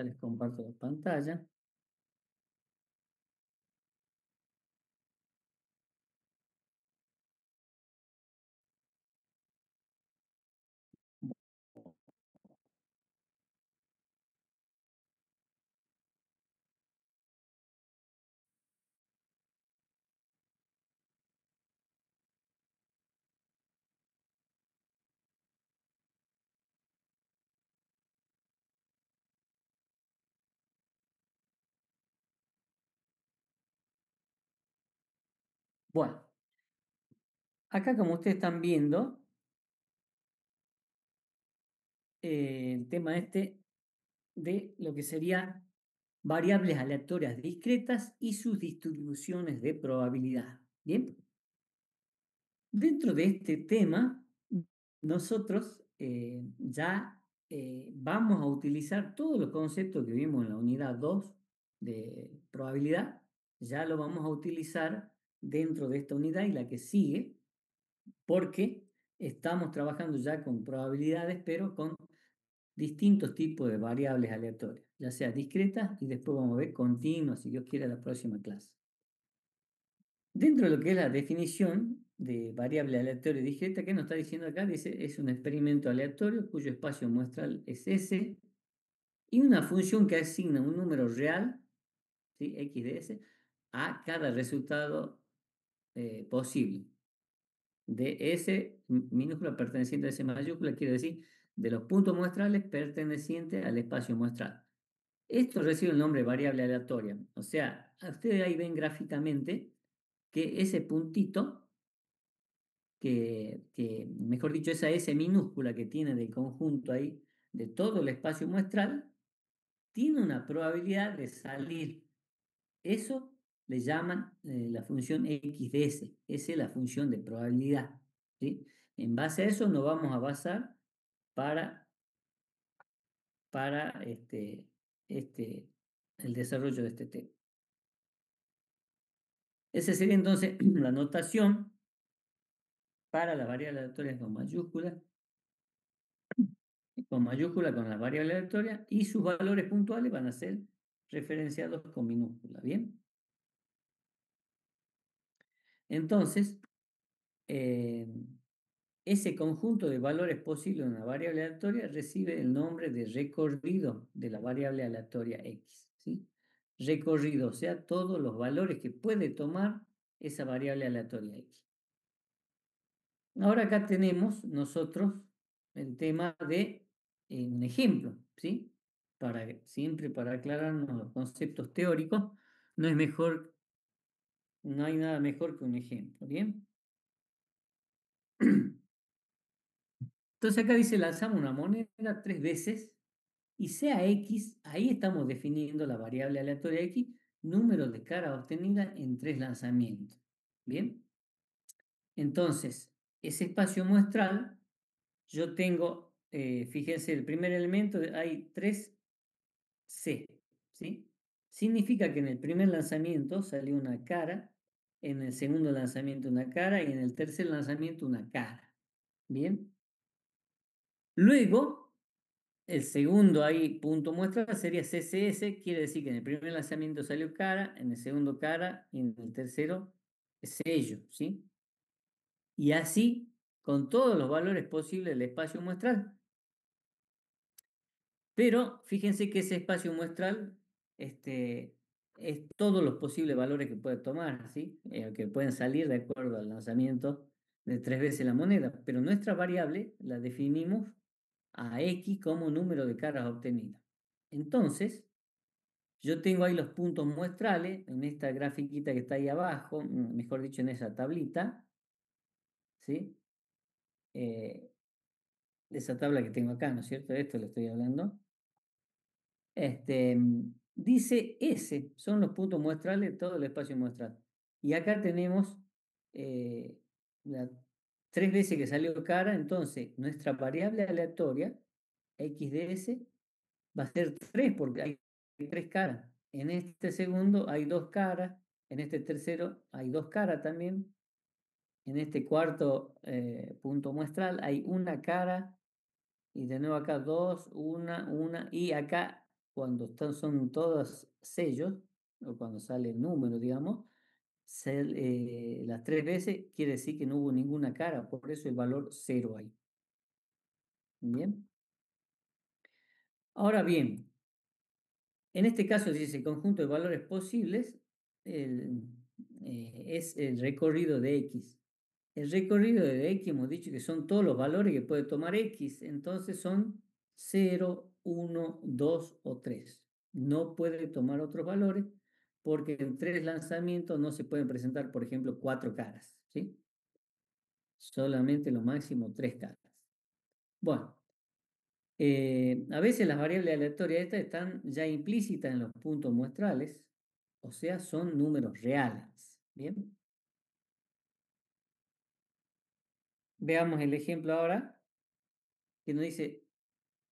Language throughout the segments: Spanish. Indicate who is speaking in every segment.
Speaker 1: Les comparto la pantalla. Bueno, acá como ustedes están viendo, el tema este de lo que sería variables aleatorias discretas y sus distribuciones de probabilidad. Bien, dentro de este tema, nosotros ya vamos a utilizar todos los conceptos que vimos en la unidad 2 de probabilidad, ya lo vamos a utilizar dentro de esta unidad y la que sigue, porque estamos trabajando ya con probabilidades, pero con distintos tipos de variables aleatorias, ya sea discretas y después vamos a ver continuas, si Dios quiere, la próxima clase. Dentro de lo que es la definición de variable aleatoria discreta, ¿qué nos está diciendo acá? Dice, es un experimento aleatorio cuyo espacio muestral es S y una función que asigna un número real, ¿sí? X de S, a cada resultado posible. De S minúscula perteneciente a S mayúscula, quiere decir de los puntos muestrales pertenecientes al espacio muestral. Esto recibe el nombre de variable aleatoria. O sea, ustedes ahí ven gráficamente que ese puntito, mejor dicho, esa S minúscula que tiene de conjunto ahí, de todo el espacio muestral, tiene una probabilidad de salir. Eso le llaman la función x de S. Esa es la función de probabilidad. ¿Sí? En base a eso nos vamos a basar para, para el desarrollo de este tema. Esa sería entonces la notación para las variables aleatorias con mayúscula con las variables aleatorias y sus valores puntuales van a ser referenciados con minúscula. ¿Bien? Entonces, eh, ese conjunto de valores posibles de una variable aleatoria recibe el nombre de recorrido de la variable aleatoria x. ¿Sí? Recorrido, o sea, todos los valores que puede tomar esa variable aleatoria x. Ahora acá tenemos nosotros el tema de un ejemplo, ¿sí? Siempre para aclararnos los conceptos teóricos, no es mejor, no hay nada mejor que un ejemplo, ¿bien? Entonces acá dice lanzamos una moneda 3 veces y sea X, ahí estamos definiendo la variable aleatoria X, número de caras obtenidas en 3 lanzamientos. ¿Bien? Entonces, ese espacio muestral, yo tengo, fíjense, el primer elemento, hay 3C, ¿sí? Significa que en el primer lanzamiento salió una cara, en el segundo lanzamiento una cara y en el tercer lanzamiento una cara. ¿Bien? Luego, el segundo ahí punto muestra sería CCS, quiere decir que en el primer lanzamiento salió cara, en el segundo cara y en el tercero sello, ¿sí? Y así con todos los valores posibles del espacio muestral. Pero fíjense que ese espacio muestral es todos los posibles valores que puede tomar, ¿sí? Que pueden salir de acuerdo al lanzamiento de 3 veces la moneda. Pero nuestra variable la definimos a X como número de caras obtenidas. Entonces, yo tengo ahí los puntos muestrales en esta grafiquita que está ahí abajo, mejor dicho, en esa tablita, ¿sí? Eh, esa tabla que tengo acá, ¿no es cierto? De esto le estoy hablando. Dice S, son los puntos muestrales de todo el espacio muestral. Y acá tenemos eh, las 3 veces que salió cara, entonces nuestra variable aleatoria, X de S, va a ser 3 porque hay 3 caras. En este segundo hay 2 caras, en este tercero hay 2 caras también, en este cuarto punto muestral hay una cara y de nuevo acá dos, una, y acá cuando son todos sellos, o cuando sale el número, digamos, las tres veces quiere decir que no hubo ninguna cara, por eso el valor cero ahí. Bien. Ahora bien, en este caso dice el conjunto de valores posibles el, es el recorrido de X. El recorrido de X hemos dicho que son todos los valores que puede tomar X, entonces son 0, 1, 2 o 3. No puede tomar otros valores porque en tres lanzamientos no se pueden presentar, por ejemplo, cuatro caras, ¿sí? Solamente lo máximo tres caras. Bueno, a veces las variables aleatorias estas están ya implícitas en los puntos muestrales, o sea, son números reales. Bien, veamos el ejemplo ahora, que nos dice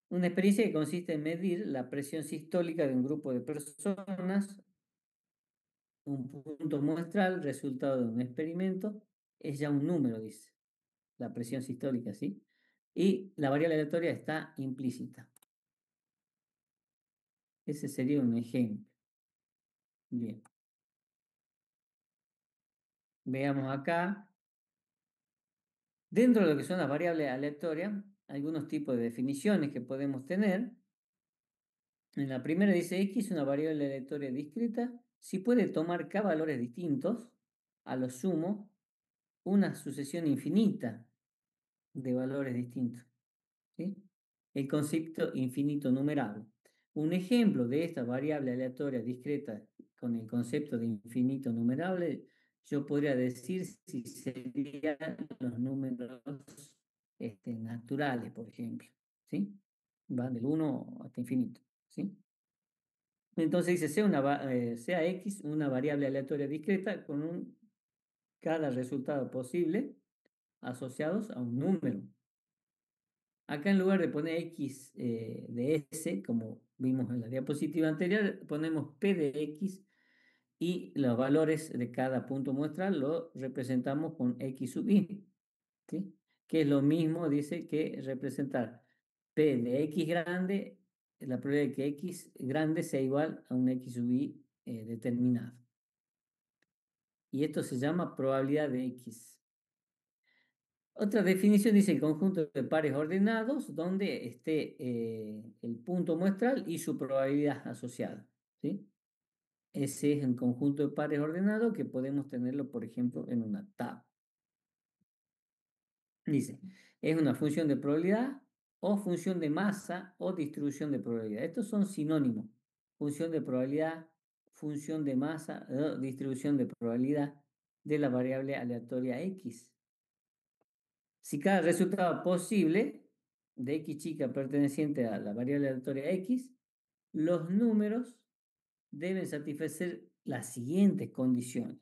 Speaker 1: una experiencia que consiste en medir la presión sistólica de un grupo de personas, un punto muestral, resultado de un experimento, es ya un número, dice, la presión sistólica, ¿sí? Y la variable aleatoria está implícita. Ese sería un ejemplo. Bien, veamos acá. Dentro de lo que son las variables aleatorias, algunos tipos de definiciones que podemos tener. En la primera dice X, una variable aleatoria discreta, si puede tomar K valores distintos, a lo sumo, una sucesión infinita de valores distintos. ¿Sí? El concepto infinito numerable. Un ejemplo de esta variable aleatoria discreta con el concepto de infinito numerable, yo podría decir si serían los números naturales, por ejemplo. ¿Sí? Van del 1 hasta infinito. ¿Sí? Entonces dice, sea X una variable aleatoria discreta con cada resultado posible asociados a un número. Acá en lugar de poner X de S, como vimos en la diapositiva anterior, ponemos P de X y los valores de cada punto muestral lo representamos con X sub I, ¿sí? Que es lo mismo, dice, que representar P de X grande, la probabilidad de que X grande sea igual a un X sub I determinado. Y esto se llama probabilidad de X. Otra definición dice el conjunto de pares ordenados donde esté el punto muestral y su probabilidad asociada, ¿sí? Ese es un conjunto de pares ordenados que podemos tenerlo, por ejemplo, en una tabla. Dice, es una función de probabilidad o función de masa o distribución de probabilidad. Estos son sinónimos. Función de probabilidad, función de masa o distribución de probabilidad de la variable aleatoria X. Si cada resultado posible de X chica perteneciente a la variable aleatoria X, los números deben satisfacer las siguientes condiciones.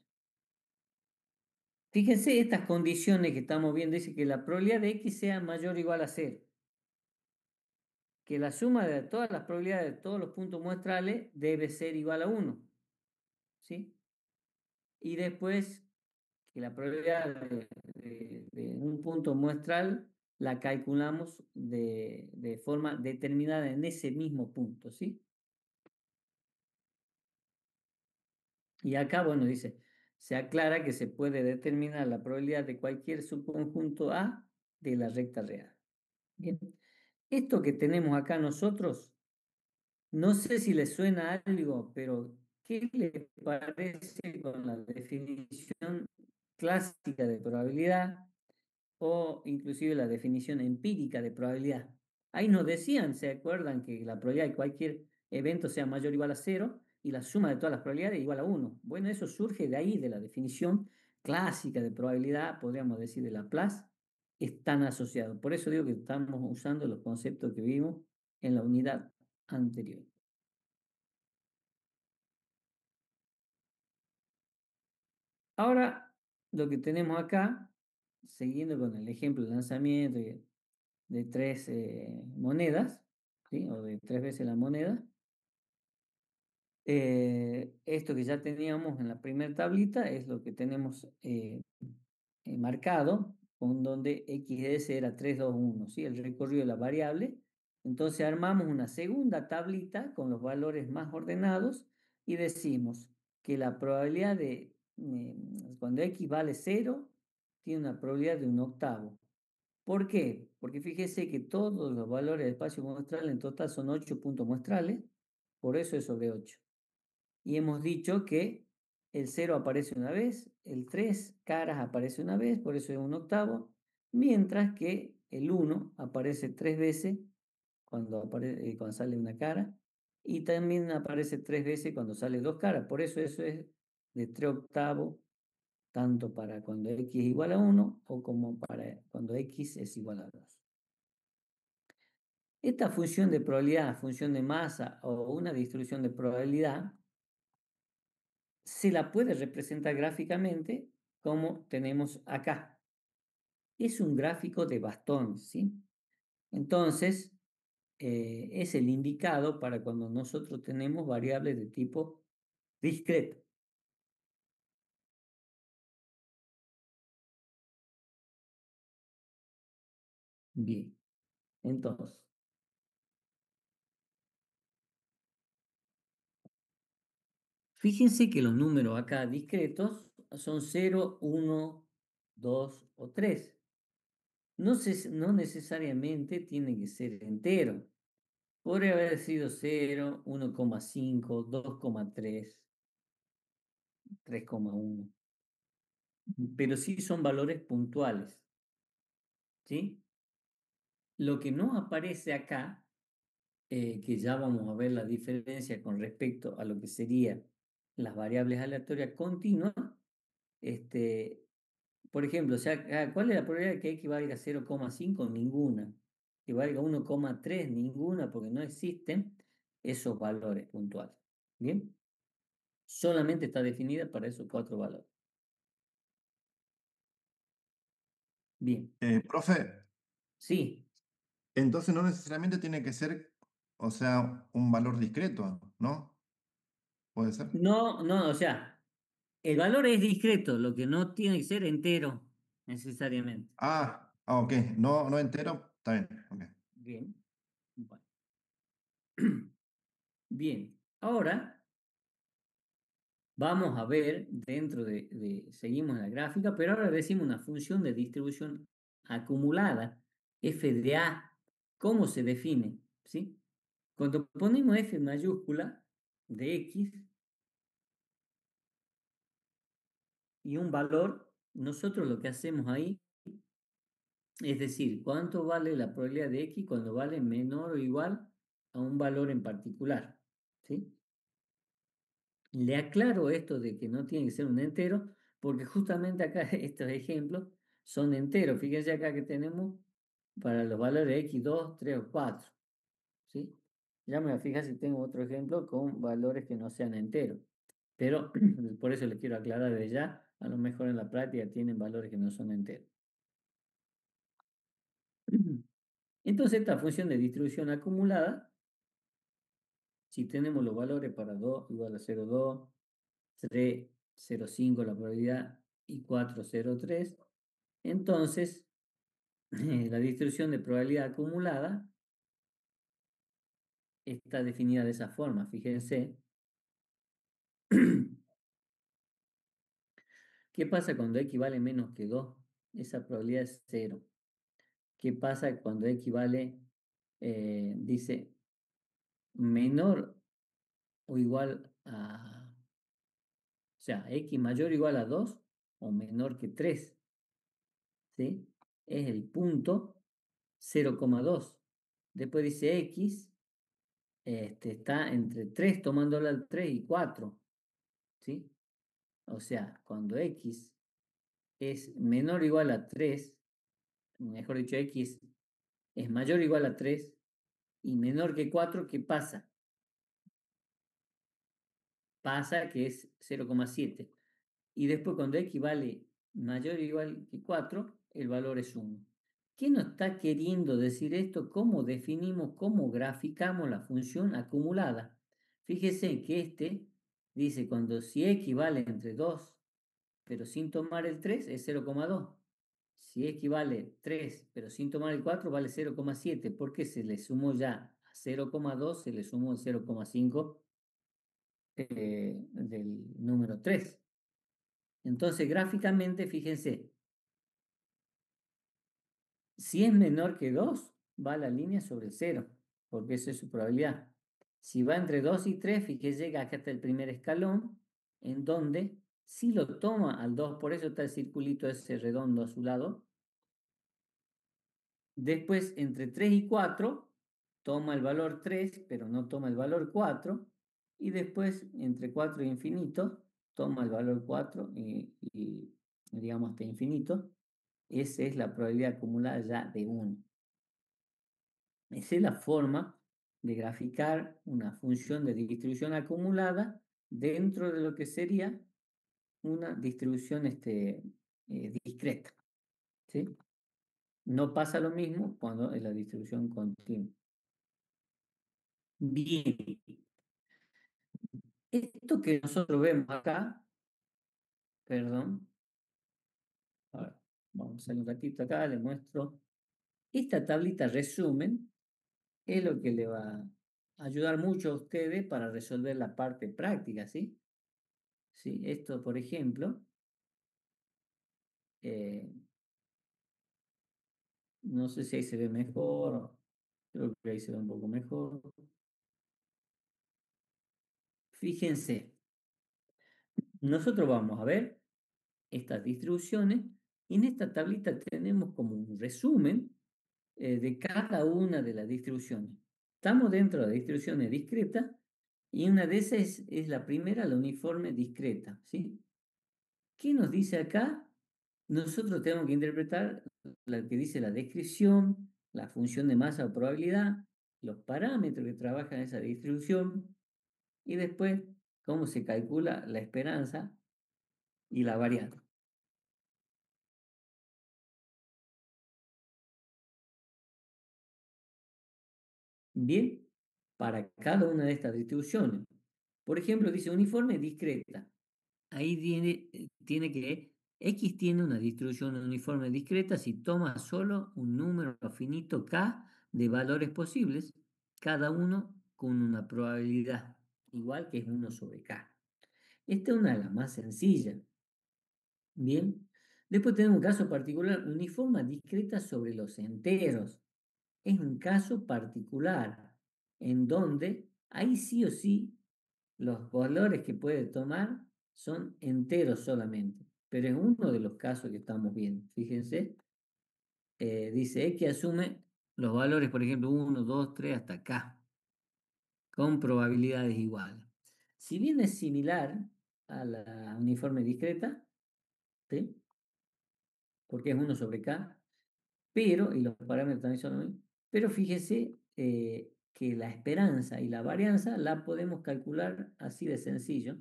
Speaker 1: Fíjense estas condiciones que estamos viendo, dice que la probabilidad de X sea mayor o igual a cero, que la suma de todas las probabilidades de todos los puntos muestrales debe ser igual a 1, ¿sí? Y después que la probabilidad de un punto muestral la calculamos de forma determinada en ese mismo punto, ¿sí? Y acá, bueno, dice, se aclara que se puede determinar la probabilidad de cualquier subconjunto A de la recta real. Bien, esto que tenemos acá nosotros, no sé si les suena algo, pero ¿qué les parece con la definición clásica de probabilidad o inclusive la definición empírica de probabilidad? Ahí nos decían, ¿se acuerdan que la probabilidad de cualquier evento sea mayor o igual a cero y la suma de todas las probabilidades es igual a 1? Bueno, eso surge de ahí, de la definición clásica de probabilidad, podríamos decir de Laplace, están asociados. Por eso digo que estamos usando los conceptos que vimos en la unidad anterior. Ahora, lo que tenemos acá, siguiendo con el ejemplo de lanzamiento de tres monedas, ¿sí? O de tres veces la moneda, esto que ya teníamos en la primera tablita es lo que tenemos marcado, con donde XS era 3, 2, 1, ¿sí? El recorrido de la variable Entonces armamos una segunda tablita con los valores más ordenados y decimos que la probabilidad de, cuando x vale 0, tiene una probabilidad de un octavo. ¿Por qué? Porque fíjese que todos los valores del espacio muestral en total son 8 puntos muestrales, por eso es sobre 8. Y hemos dicho que el 0 aparece una vez, el 3 caras aparece una vez, por eso es un octavo, mientras que el 1 aparece 3 veces cuando sale una cara, y también aparece 3 veces cuando sale dos caras, por eso es de 3 octavos, tanto para cuando x es igual a 1 o como para cuando x es igual a 2. Esta función de probabilidad, función de masa o una distribución de probabilidad, se la puede representar gráficamente como tenemos acá. Es un gráfico de bastón, ¿sí? Entonces, es el indicado para cuando nosotros tenemos variables de tipo discreto. Bien, entonces, fíjense que los números acá discretos son 0, 1, 2 o 3. No necesariamente tiene que ser entero. Podría haber sido 0, 1,5, 2,3, 3,1. Pero sí son valores puntuales, ¿sí? Lo que no aparece acá, que ya vamos a ver la diferencia con respecto a lo que serían las variables aleatorias continuas, este, por ejemplo, o sea, ¿cuál es la probabilidad de que x valga 0,5? Ninguna. Que valga 1,3, ninguna, porque no existen esos valores puntuales. ¿Bien? Solamente está definida para esos cuatro valores. Bien.
Speaker 2: Profe,
Speaker 1: Sí.
Speaker 2: entonces no necesariamente tiene que ser, o sea, un valor discreto, ¿no? ¿Puede ser?
Speaker 1: No, no, o sea, el valor es discreto, lo que no tiene que ser entero, necesariamente.
Speaker 2: Ok, no, no entero, está bien, ok.
Speaker 1: Bien. Bueno. Bien. Ahora vamos a ver seguimos en la gráfica, pero ahora decimos una función de distribución acumulada, f de a. ¿Cómo se define? ¿Sí? Cuando ponemos f mayúscula de x y un valor, nosotros lo que hacemos ahí es decir, ¿cuánto vale la probabilidad de x cuando vale menor o igual a un valor en particular? ¿Sí? Le aclaro esto de que no tiene que ser un entero, porque justamente acá estos ejemplos son enteros. Fíjense acá que tenemos para los valores de x 2, 3 o 4. ¿Sí? Ya me voy a fijar si tengo otro ejemplo con valores que no sean enteros. Pero por eso les quiero aclarar de ya, a lo mejor en la práctica tienen valores que no son enteros. Entonces, esta función de distribución acumulada, si tenemos los valores para 2 igual a 0,2, 3, 0,5 la probabilidad y 4, 0,3, entonces la distribución de probabilidad acumulada está definida de esa forma. Fíjense, ¿qué pasa cuando x vale menos que 2? Esa probabilidad es 0. ¿Qué pasa cuando x vale, dice, menor o igual a, o sea, x mayor o igual a 2 o menor que 3? ¿Sí? Es el punto 0,2. Después dice x, está entre 3 tomándolo al 3 y 4. ¿Sí? O sea, cuando x es menor o igual a 3, mejor dicho, x es mayor o igual a 3 y menor que 4, ¿qué pasa? Pasa que es 0,7. Y después cuando x vale mayor o igual que 4, el valor es 1. ¿Qué nos está queriendo decir esto? ¿Cómo definimos, cómo graficamos la función acumulada? Fíjese que dice cuando si x vale entre 2, pero sin tomar el 3, es 0,2. Si equivale 3 pero sin tomar el 4 vale 0,7 porque se le sumó ya a 0,2, se le sumó el 0,5 del número 3. Entonces, gráficamente, fíjense, si es menor que 2 va la línea sobre el 0, porque esa es su probabilidad. Si va entre 2 y 3, fíjense que acá está el primer escalón, en donde si lo toma al 2, por eso está el circulito ese redondo a su lado. Después, entre 3 y 4, toma el valor 3, pero no toma el valor 4. Y después, entre 4 y infinito, toma el valor 4 y digamos, hasta infinito. Esa es la probabilidad acumulada ya de 1. Esa es la forma de graficar una función de distribución acumulada dentro de lo que sería una distribución discreta. ¿Sí? No pasa lo mismo cuando es la distribución continua. Bien, esto que nosotros vemos acá, perdón, a ver, vamos a salir un ratito acá, le muestro. Esta tablita resumen es lo que le va a ayudar mucho a ustedes para resolver la parte práctica, ¿sí? Sí, esto, por ejemplo, eh, no sé si ahí se ve mejor, creo que ahí se ve un poco mejor. Fíjense, nosotros vamos a ver estas distribuciones y en esta tablita tenemos como un resumen de cada una de las distribuciones. Estamos dentro de las distribuciones discretas y una de esas es la primera, la uniforme discreta, ¿sí? ¿Qué nos dice acá? Nosotros tenemos que interpretar lo que dice la descripción, la función de masa o probabilidad, los parámetros que trabajan esa distribución y después cómo se calcula la esperanza y la varianza. Bien, para cada una de estas distribuciones. Por ejemplo, dice uniforme discreta. Ahí tiene que X tiene una distribución uniforme discreta si toma solo un número finito K de valores posibles, cada uno con una probabilidad igual que es 1 sobre K. Esta es una de las más sencillas. Bien. Después tenemos un caso particular, uniforme discreta sobre los enteros. Es un caso particular en donde ahí sí o sí los valores que puede tomar son enteros solamente, pero en uno de los casos que estamos viendo, fíjense, dice que asume los valores, por ejemplo, 1, 2, 3 hasta acá, con probabilidades iguales. Si bien es similar a la uniforme discreta, ¿sí? Porque es 1 sobre K, pero, y los parámetros también son los mismos, pero fíjese que la esperanza y la varianza la podemos calcular así de sencillo,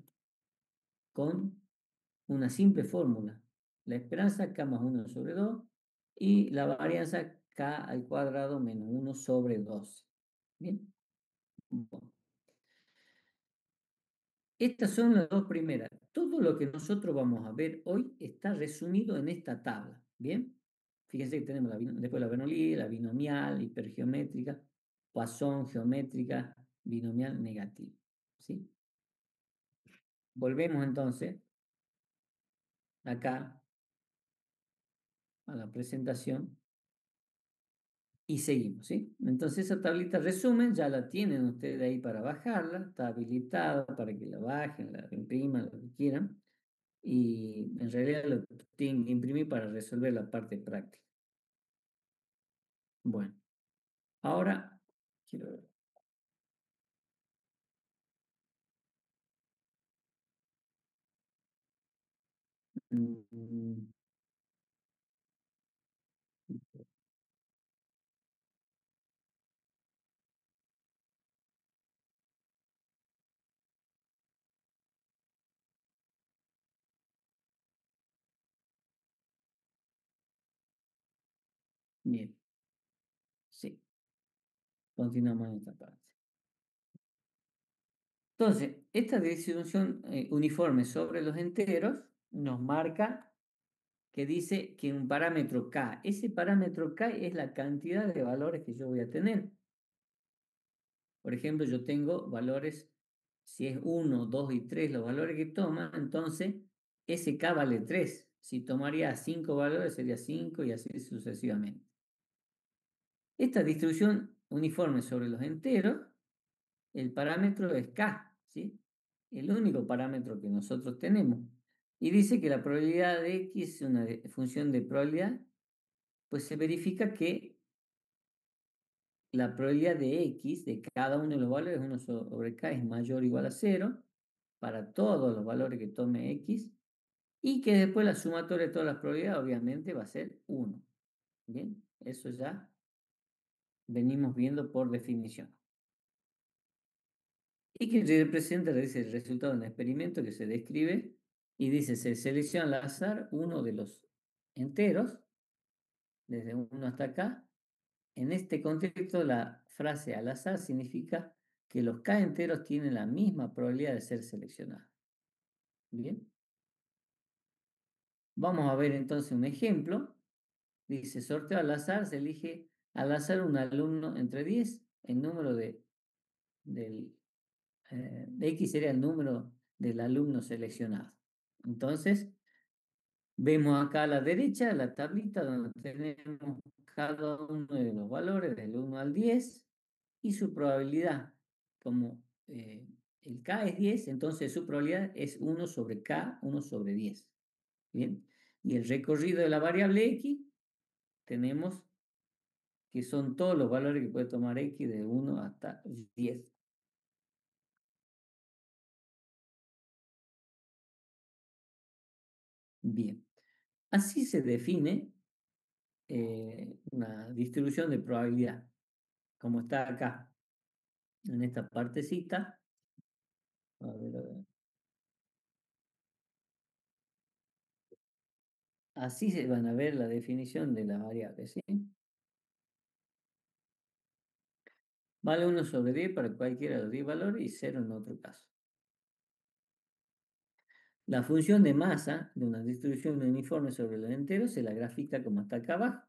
Speaker 1: con una simple fórmula. La esperanza K más 1 sobre 2 y la varianza K al cuadrado menos 1 sobre 2. Bien. Bueno, estas son las dos primeras. Todo lo que nosotros vamos a ver hoy está resumido en esta tabla. Bien. Fíjense que tenemos después la Bernoulli, la binomial, hipergeométrica, Poisson geométrica, binomial negativa. ¿Sí? Volvemos entonces acá a la presentación. Y seguimos, ¿sí? Entonces esa tablita resumen ya la tienen ustedes ahí para bajarla, está habilitada para que la bajen, la impriman, lo que quieran. Y en realidad lo tienen que imprimir para resolver la parte práctica. Bueno, ahora quiero ver. Mm, Bien, sí, continuamos en esta parte. Entonces, esta distribución uniforme sobre los enteros nos marca que dice que un parámetro K, ese parámetro K es la cantidad de valores que yo voy a tener. Por ejemplo, yo tengo valores, si es 1, 2 y 3 los valores que toma, entonces ese K vale 3. Si tomaría 5 valores sería 5 y así sucesivamente. Esta distribución uniforme sobre los enteros, el parámetro es K, ¿sí? El único parámetro que nosotros tenemos. Y dice que la probabilidad de X es una función de probabilidad, pues se verifica que la probabilidad de X de cada uno de los valores 1 sobre K es mayor o igual a 0 para todos los valores que tome X y que después la sumatoria de todas las probabilidades obviamente va a ser 1. Bien, eso ya venimos viendo por definición. Y que representa, dice, el resultado de un experimento que se describe y dice, se selecciona al azar uno de los enteros, desde 1 hasta acá. En este contexto, la frase al azar significa que los K enteros tienen la misma probabilidad de ser seleccionados. Bien, vamos a ver entonces un ejemplo. Dice, sorteo al azar, se elige al azar un alumno entre 10, el número de X sería el número del alumno seleccionado. Entonces, vemos acá a la derecha la tablita donde tenemos cada uno de los valores del 1 al 10 y su probabilidad. Como el K es 10, entonces su probabilidad es 1 sobre K, 1 sobre 10. Bien. Y el recorrido de la variable X, tenemos que son todos los valores que puede tomar X de 1 hasta 10. Bien. Así se define una distribución de probabilidad, como está acá, en esta partecita. A ver, a ver. Así se van a ver la definición de la variable, ¿sí? Vale 1 sobre 10 para cualquiera de los 10 valores y 0 en otro caso. La función de masa de una distribución uniforme sobre los enteros se la grafica como está acá abajo.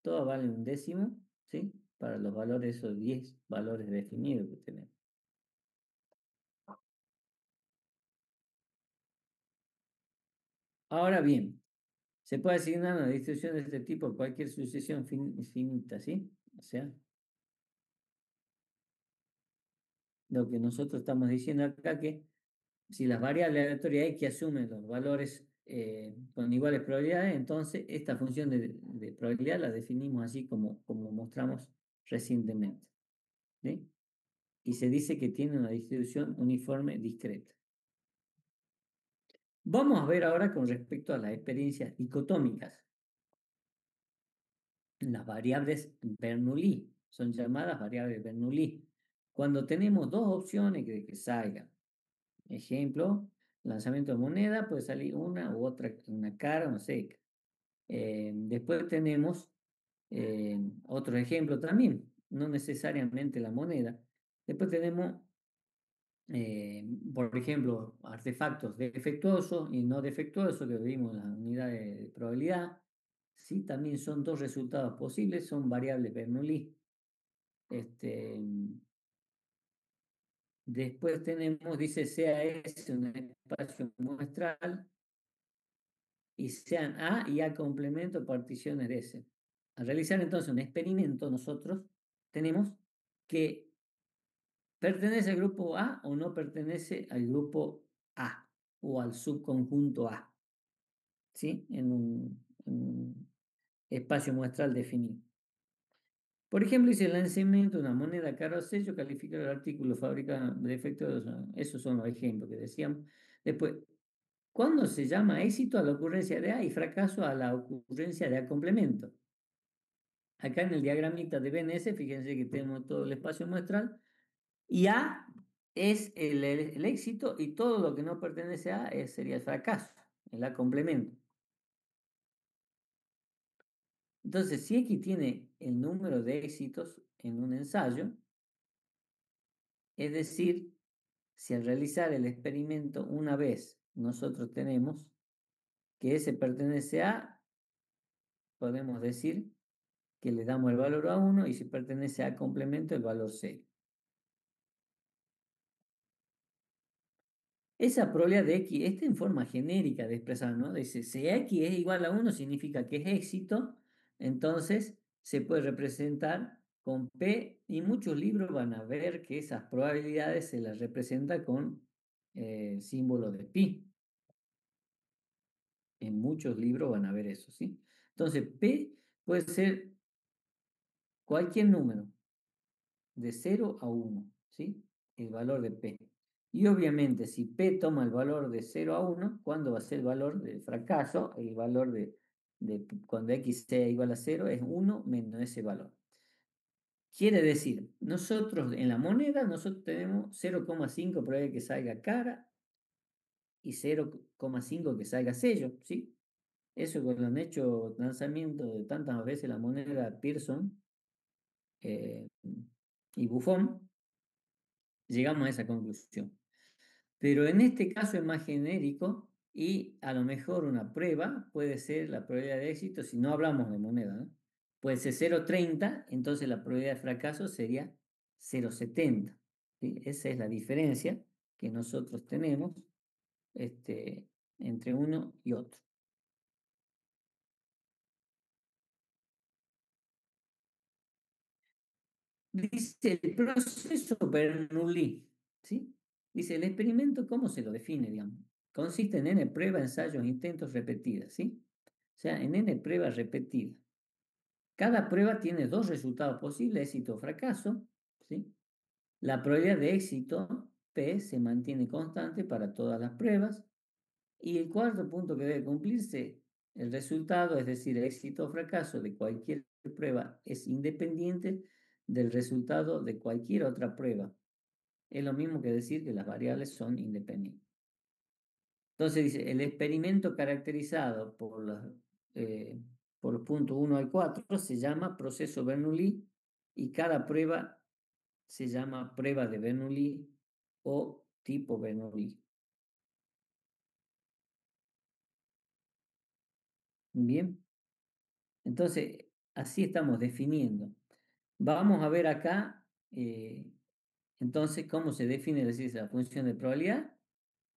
Speaker 1: Todo vale un décimo, ¿sí? Para los valores, esos 10 valores definidos que tenemos. Ahora bien, se puede asignar una distribución de este tipo a cualquier sucesión finita, ¿sí? O sea, lo que nosotros estamos diciendo acá que si las variables aleatorias X asumen los valores con iguales probabilidades, entonces esta función de probabilidad la definimos así como mostramos recientemente, ¿sí? Y se dice que tiene una distribución uniforme discreta. Vamos a ver ahora con respecto a las experiencias dicotómicas. Las variables Bernoulli son llamadas variables Bernoulli. Cuando tenemos dos opciones que salgan, ejemplo, lanzamiento de moneda, puede salir una u otra, una cara o una seca. Después tenemos otro ejemplo también, no necesariamente la moneda. Después tenemos, por ejemplo, artefactos defectuosos y no defectuosos que vimos en la unidad de probabilidad. Sí, también son dos resultados posibles, son variables Bernoulli. Este, después tenemos, dice sea S un espacio muestral y sean A y A complemento particiones de S. Al realizar entonces un experimento, nosotros tenemos que pertenece al grupo A o no pertenece al grupo A o al subconjunto A, ¿sí? En un espacio muestral definido. Por ejemplo, dice el lanzamiento de una moneda cara o sello, califica el artículo, fábrica de efectos, esos son los ejemplos que decíamos. Después, ¿cuándo se llama éxito a la ocurrencia de A y fracaso a la ocurrencia de A complemento? Acá en el diagramita de BNS, fíjense que tenemos todo el espacio muestral y A es el éxito y todo lo que no pertenece a A sería el fracaso, el A complemento. Entonces, si X tiene el número de éxitos en un ensayo, es decir, si al realizar el experimento una vez nosotros tenemos que S pertenece a, podemos decir que le damos el valor a 1 y si pertenece a complemento el valor 0. Esa probabilidad de X, esta en forma genérica de expresar, ¿no? Dice, si X es igual a 1 significa que es éxito, entonces se puede representar con P y muchos libros van a ver que esas probabilidades se las representa con símbolo de pi. En muchos libros van a ver eso, ¿sí? Entonces, P puede ser cualquier número de 0 a 1, ¿sí? El valor de P. Y obviamente, si P toma el valor de 0 a 1, ¿cuándo va a ser el valor del fracaso? El valor de cuando X sea igual a 0 es 1 menos ese valor. Quiere decir, nosotros en la moneda, nosotros tenemos 0,5 probabilidad que salga cara y 0,5 que salga sello, ¿sí? Eso cuando han hecho lanzamiento de tantas veces la moneda Pearson eh, y Buffon, llegamos a esa conclusión. Pero en este caso es más genérico y a lo mejor una prueba puede ser la probabilidad de éxito, si no hablamos de moneda, ¿no? Puede ser 0,30, entonces la probabilidad de fracaso sería 0,70. ¿Sí? Esa es la diferencia que nosotros tenemos entre uno y otro. Dice el proceso Bernoulli, ¿sí? Dice el experimento, ¿cómo se lo define, digamos? Consiste en n pruebas, ensayos, intentos repetidas, ¿sí? O sea, en n pruebas repetidas. Cada prueba tiene dos resultados posibles, éxito o fracaso, ¿sí? La probabilidad de éxito, P, se mantiene constante para todas las pruebas. Y el cuarto punto que debe cumplirse, el resultado, es decir, éxito o fracaso de cualquier prueba, es independiente del resultado de cualquier otra prueba. Es lo mismo que decir que las variables son independientes. Entonces dice, el experimento caracterizado por los puntos 1 al 4 se llama proceso Bernoulli y cada prueba se llama prueba de Bernoulli o tipo Bernoulli. Bien, entonces así estamos definiendo. Vamos a ver acá, entonces, cómo se define, es decir, la función de probabilidad.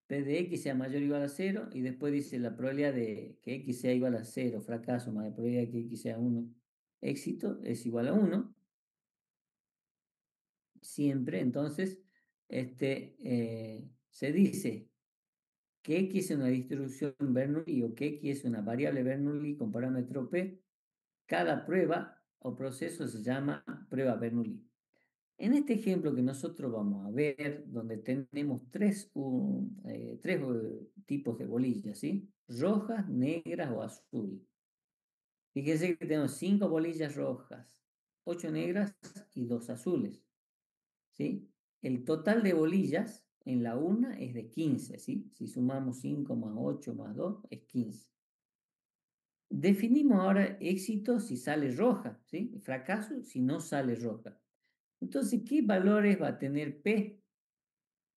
Speaker 1: P de X sea mayor o igual a 0 y después dice la probabilidad de que X sea igual a 0, fracaso, más la probabilidad de que X sea 1, éxito, es igual a 1. Siempre, entonces, se dice que X es una distribución Bernoulli o que X es una variable Bernoulli con parámetro P. Cada prueba o proceso se llama prueba Bernoulli. En este ejemplo que nosotros vamos a ver, donde tenemos tres tipos de bolillas, ¿sí? Rojas, negras o azul. Fíjense que tenemos 5 bolillas rojas, 8 negras y 2 azules, ¿sí? El total de bolillas en la una es de 15, ¿sí? Si sumamos 5 más 8 más 2 es 15. Definimos ahora éxito si sale roja, ¿sí? Fracaso si no sale roja. Entonces, ¿qué valores va a tener P?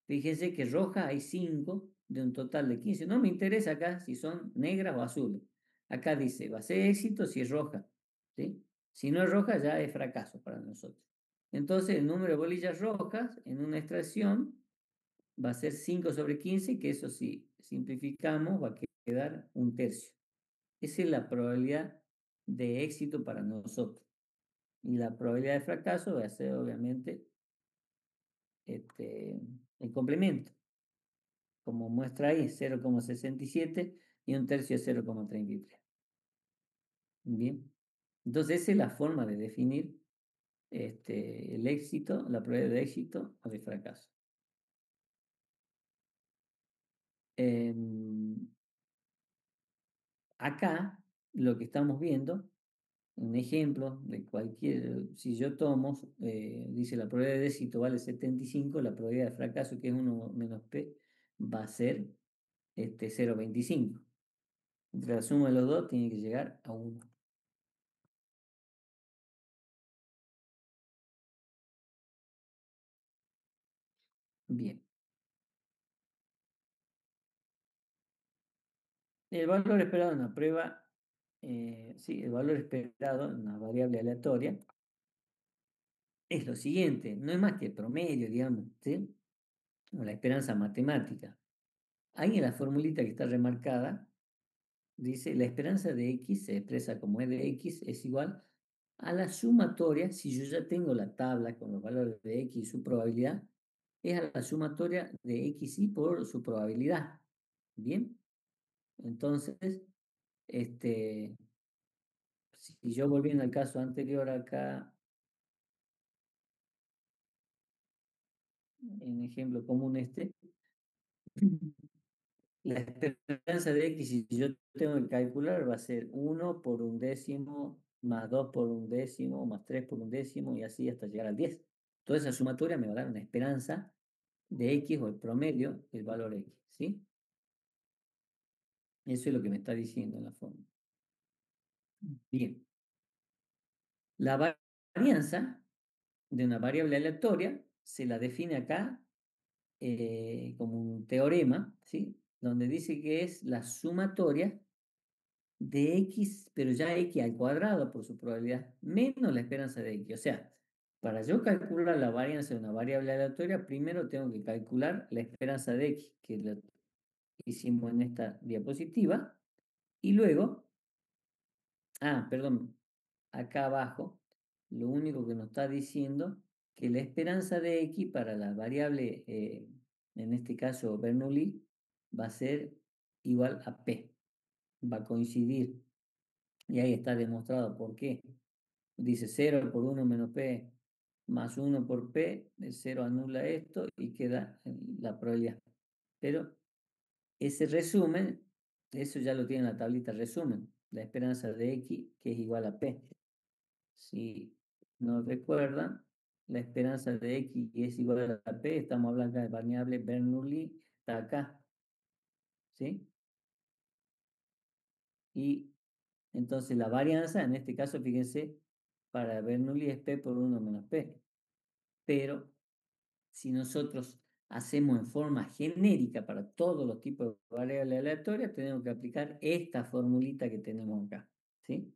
Speaker 1: Fíjense que roja hay 5 de un total de 15. No me interesa acá si son negras o azules. Acá dice, va a ser éxito si es roja, ¿sí? Si no es roja ya es fracaso para nosotros. Entonces, el número de bolillas rojas en una extracción va a ser 5 sobre 15, que eso si simplificamos va a quedar un tercio. Esa es la probabilidad de éxito para nosotros. Y la probabilidad de fracaso va a ser obviamente el complemento, como muestra ahí, 0,67 y un tercio es 0,33. Bien, entonces esa es la forma de definir el éxito, la probabilidad de éxito o de fracaso. Em, Acá lo que estamos viendo, un ejemplo de cualquier, si yo tomo, dice la probabilidad de éxito vale 75, la probabilidad de fracaso, que es 1 menos P, va a ser 0,25. Entre la suma de los dos tiene que llegar a 1. Bien. El valor esperado en la prueba, sí, el valor esperado en una variable aleatoria es lo siguiente, no es más que el promedio, digamos, ¿sí? O la esperanza matemática. Ahí en la formulita que está remarcada, dice, la esperanza de X se expresa como E de X es igual a la sumatoria, si yo ya tengo la tabla con los valores de X y su probabilidad, es a la sumatoria de XY por su probabilidad. Bien, entonces, este, si yo volviendo al caso anterior acá, en ejemplo común este, la esperanza de X, si yo tengo que calcular, va a ser 1 por un décimo, más 2 por un décimo, más 3 por un décimo, y así hasta llegar al 10. Toda esa sumatoria me va a dar una esperanza de X o el promedio del valor X, ¿sí? Eso es lo que me está diciendo en la fórmula. Bien. La varianza de una variable aleatoria se la define acá como un teorema, ¿sí? Donde dice que es la sumatoria de X, pero ya X al cuadrado por su probabilidad, menos la esperanza de X. O sea, para yo calcular la varianza de una variable aleatoria, primero tengo que calcular la esperanza de X, que lo hicimos en esta diapositiva, y luego, perdón, acá abajo, lo único que nos está diciendo que la esperanza de X para la variable, en este caso Bernoulli, va a ser igual a P, va a coincidir. Y ahí está demostrado por qué. Dice 0 por 1 menos P más 1 por P, el 0 anula esto y queda la probabilidad. Pero ese resumen, eso ya lo tiene en la tablita resumen, la esperanza de X que es igual a P. Si nos recuerdan, la esperanza de X es igual a P, estamos hablando de variable Bernoulli, está acá, ¿sí? Y entonces la varianza, en este caso, fíjense, para Bernoulli es P por 1 menos P. Pero si nosotros hacemos en forma genérica para todos los tipos de variables aleatorias, tenemos que aplicar esta formulita que tenemos acá, ¿sí?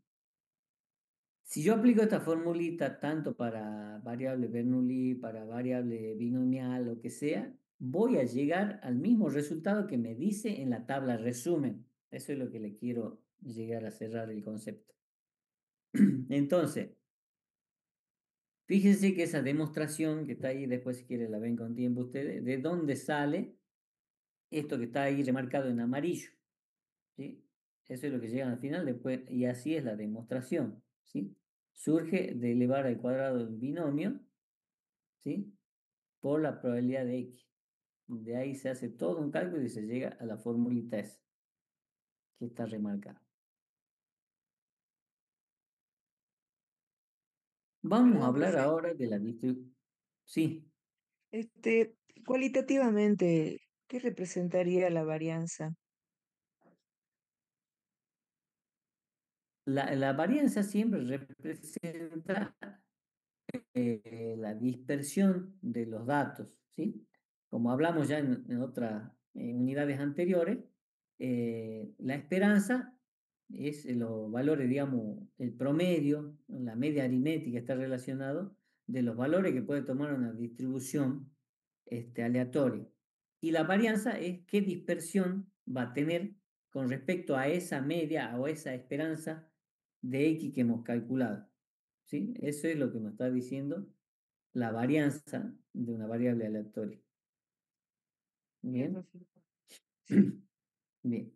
Speaker 1: Si yo aplico esta formulita tanto para variable Bernoulli, para variable binomial, lo que sea, voy a llegar al mismo resultado que me dice en la tabla resumen. Eso es lo que le quiero llegar a cerrar el concepto. Entonces, fíjense que esa demostración que está ahí, después si quieren la ven con tiempo ustedes, ¿de dónde sale esto que está ahí remarcado en amarillo? ¿Sí? Eso es lo que llega al final después, y así es la demostración, ¿sí? Surge de elevar al cuadrado el binomio, ¿sí? Por la probabilidad de X. De ahí se hace todo un cálculo y se llega a la formulita esa, que está remarcada. Vamos a
Speaker 3: Perdón,
Speaker 1: hablar
Speaker 3: profe.
Speaker 1: ahora de la distribución. Sí,
Speaker 3: Este, cualitativamente, ¿qué representaría la varianza?
Speaker 1: la varianza siempre representa la dispersión de los datos, ¿sí? Como hablamos ya en otras unidades anteriores, la esperanza es los valores, digamos, el promedio, la media aritmética está relacionado de los valores que puede tomar una distribución aleatoria. Y la varianza es qué dispersión va a tener con respecto a esa media o esa esperanza de X que hemos calculado. ¿Sí? Eso es lo que nos está diciendo la varianza de una variable aleatoria.
Speaker 3: Bien,
Speaker 1: Bien,
Speaker 3: profe. Sí.
Speaker 1: bien.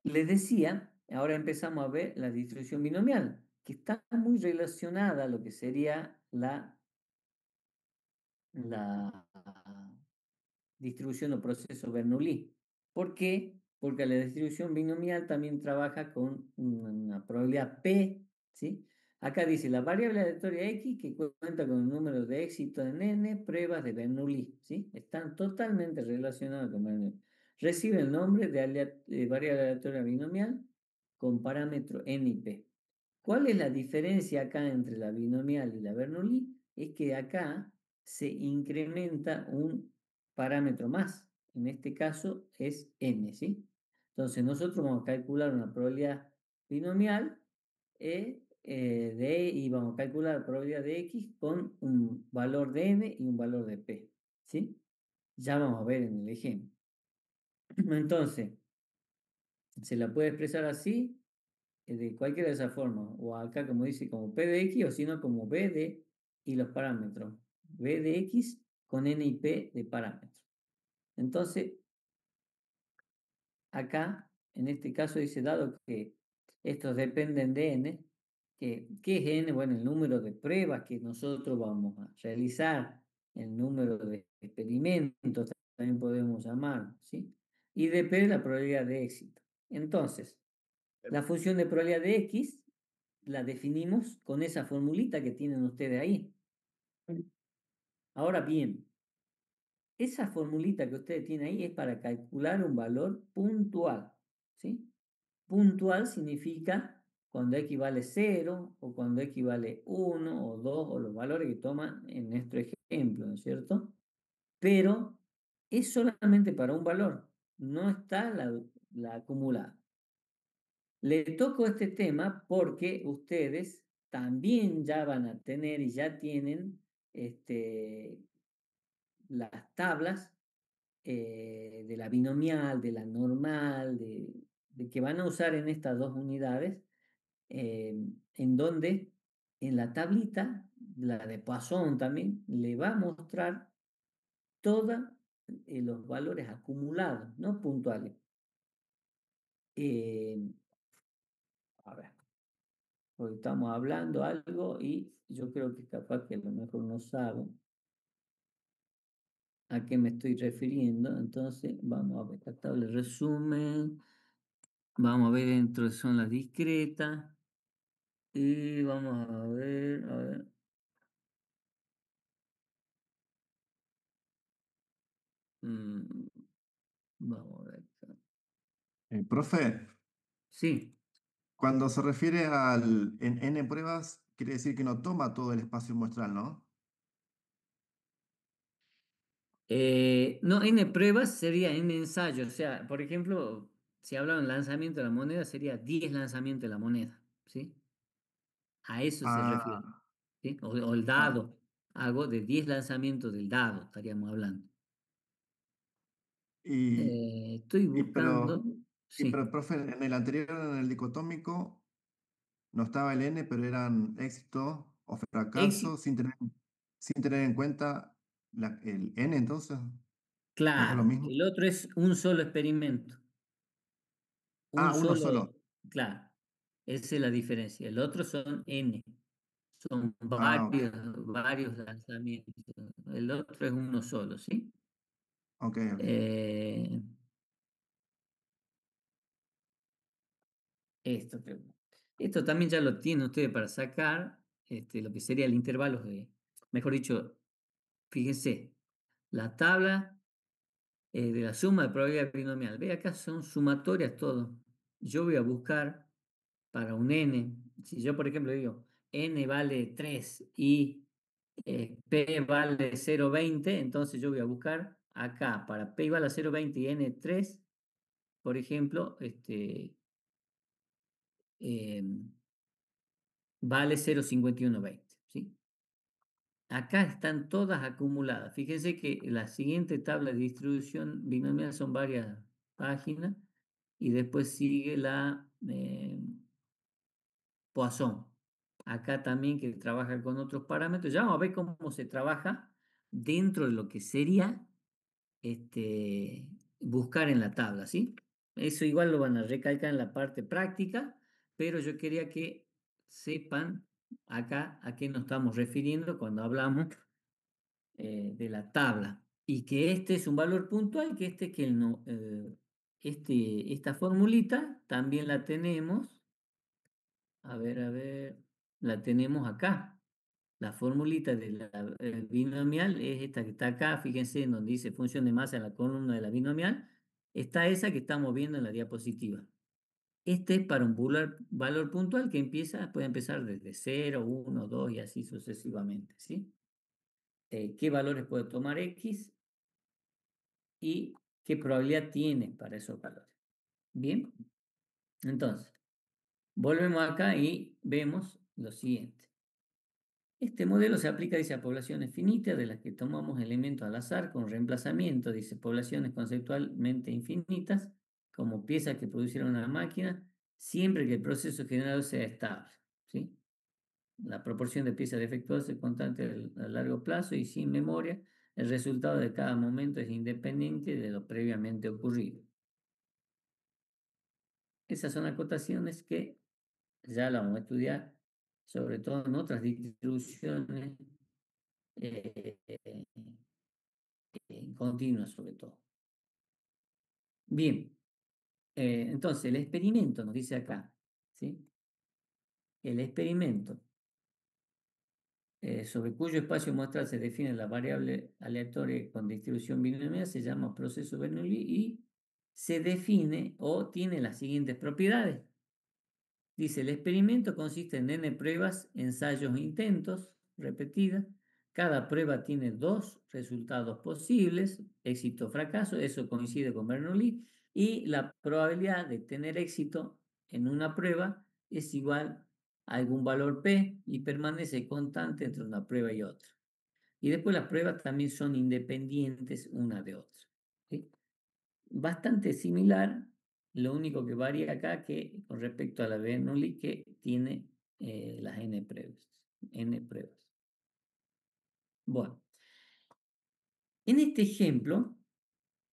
Speaker 1: Les decía, ahora empezamos a ver la distribución binomial, que está muy relacionada a lo que sería la distribución o proceso Bernoulli. ¿Por qué? Porque la distribución binomial también trabaja con una probabilidad P, ¿sí? Acá dice la variable aleatoria X que cuenta con un número de éxito en N pruebas de Bernoulli, ¿sí? Están totalmente relacionadas con Bernoulli. Recibe el nombre de variable aleatoria binomial con parámetro N y P. ¿Cuál es la diferencia acá entre la binomial y la Bernoulli? Es que acá se incrementa un parámetro más. En este caso es n, ¿sí? Entonces nosotros vamos a calcular una probabilidad binomial y vamos a calcular la probabilidad de X con un valor de N y un valor de P. ¿Sí? Ya vamos a ver en el ejemplo. Entonces, se la puede expresar así, de cualquiera de esas formas, o acá como dice como P de X, o si no como B de y los parámetros. B de X con N y P de parámetros. Entonces, acá, en este caso dice, dado que estos dependen de N, ¿qué es N? Bueno, el número de pruebas que nosotros vamos a realizar, el número de experimentos, también podemos llamar, ¿sí? Y de P la probabilidad de éxito. Entonces, la función de probabilidad de X la definimos con esa formulita que tienen ustedes ahí. Ahora bien, esa formulita que ustedes tienen ahí es para calcular un valor puntual, ¿sí? Puntual significa cuando X vale 0 o cuando X vale 1 o 2 o los valores que toman en nuestro ejemplo, ¿no es cierto? Pero es solamente para un valor, no está la acumulada. Le toco este tema porque ustedes también ya van a tener y ya tienen las tablas de la binomial, de la normal, de que van a usar en estas dos unidades, en donde en la tablita, la de Poisson también, le va a mostrar todos los valores acumulados, no puntuales. Eh, a ver, porque estamos hablando algo y yo creo que capaz que a lo mejor no saben a qué me estoy refiriendo. Entonces, vamos a ver esta tabla de resumen. Vamos a ver dentro son las discretas. Y vamos a ver, a ver. mm, Vamos a ver acá.
Speaker 2: Profe,
Speaker 1: Sí.
Speaker 2: cuando se refiere al en n pruebas, quiere decir que no toma todo el espacio muestral, ¿no?
Speaker 1: No, N pruebas sería N ensayos. O sea, por ejemplo, si hablan lanzamiento de la moneda, sería 10 lanzamientos de la moneda. ¿Sí? A eso se refiere.
Speaker 2: Ah,
Speaker 1: ¿Sí? O el
Speaker 2: ah,
Speaker 1: dado. Hago de 10 lanzamientos del dado, estaríamos hablando.
Speaker 2: y,
Speaker 1: Estoy
Speaker 2: y
Speaker 1: buscando.
Speaker 2: pero,
Speaker 1: Sí.
Speaker 2: profe, en el anterior, en el dicotómico, no estaba el n, pero eran éxito o fracaso
Speaker 1: Éxito.
Speaker 2: sin tener en cuenta el n, entonces, ¿no es lo
Speaker 1: Claro.
Speaker 2: mismo?
Speaker 1: El otro es un solo experimento. Un
Speaker 2: Ah, uno
Speaker 1: solo,
Speaker 2: solo.
Speaker 1: claro. Esa es la diferencia. El otro son N. Son
Speaker 2: Ah, ok,
Speaker 1: varios lanzamientos. El otro es uno solo, ¿sí?
Speaker 2: ok, ok.
Speaker 1: Eh, esto, esto también ya lo tienen ustedes para sacar, lo que sería el intervalo mejor dicho, fíjense, la tabla de la suma de probabilidad binomial. Ve, acá son sumatorias todo. Yo voy a buscar para un n. Si yo, por ejemplo, digo n vale 3 y P vale 0,20, entonces yo voy a buscar acá para P igual a 0,20 y N3, por ejemplo, eh, vale 0,5120, ¿sí? Acá están todas acumuladas. Fíjense que la siguiente tabla de distribución binomial son varias páginas y después sigue la Poisson. Acá también que trabaja con otros parámetros. Ya vamos a ver cómo se trabaja dentro de lo que sería buscar en la tabla, ¿sí? Eso igual lo van a recalcar en la parte práctica, pero yo quería que sepan acá a qué nos estamos refiriendo cuando hablamos de la tabla y que este es un valor puntual, que el no, esta formulita también la tenemos, a ver, la tenemos acá. La formulita de la binomial es esta que está acá, fíjense en donde dice función de masa en la columna de la binomial, está esa que estamos viendo en la diapositiva. Este es para un valor puntual que puede empezar desde 0, 1, 2 y así sucesivamente, ¿sí? ¿Qué valores puede tomar X y qué probabilidad tiene para esos valores? Bien, entonces, volvemos acá y vemos lo siguiente. Este modelo se aplica, dice, a poblaciones finitas de las que tomamos elementos al azar con reemplazamiento, dice, poblaciones conceptualmente infinitas, como piezas que producieron una máquina, siempre que el proceso generado sea estable, ¿sí? La proporción de piezas defectuosas es constante a largo plazo y sin memoria. El resultado de cada momento es independiente de lo previamente ocurrido. Esas son acotaciones que ya la vamos a estudiar, sobre todo en otras distribuciones eh, continuas, sobre todo. Bien, entonces el experimento nos dice acá, ¿sí? El experimento sobre cuyo espacio muestral se define la variable aleatoria con distribución binomial se llama proceso Bernoulli y se define o tiene las siguientes propiedades. Dice, el experimento consiste en n pruebas, ensayos e intentos repetidas. Cada prueba tiene dos resultados posibles, éxito o fracaso, eso coincide con Bernoulli, y la probabilidad de tener éxito en una prueba es igual a algún valor p y permanece constante entre una prueba y otra. Y después las pruebas también son independientes una de otra. ¿Sí? Bastante similar, lo único que varía acá que con respecto a la Bernoulli que tiene las n pruebas. N pruebas. Bueno, en este ejemplo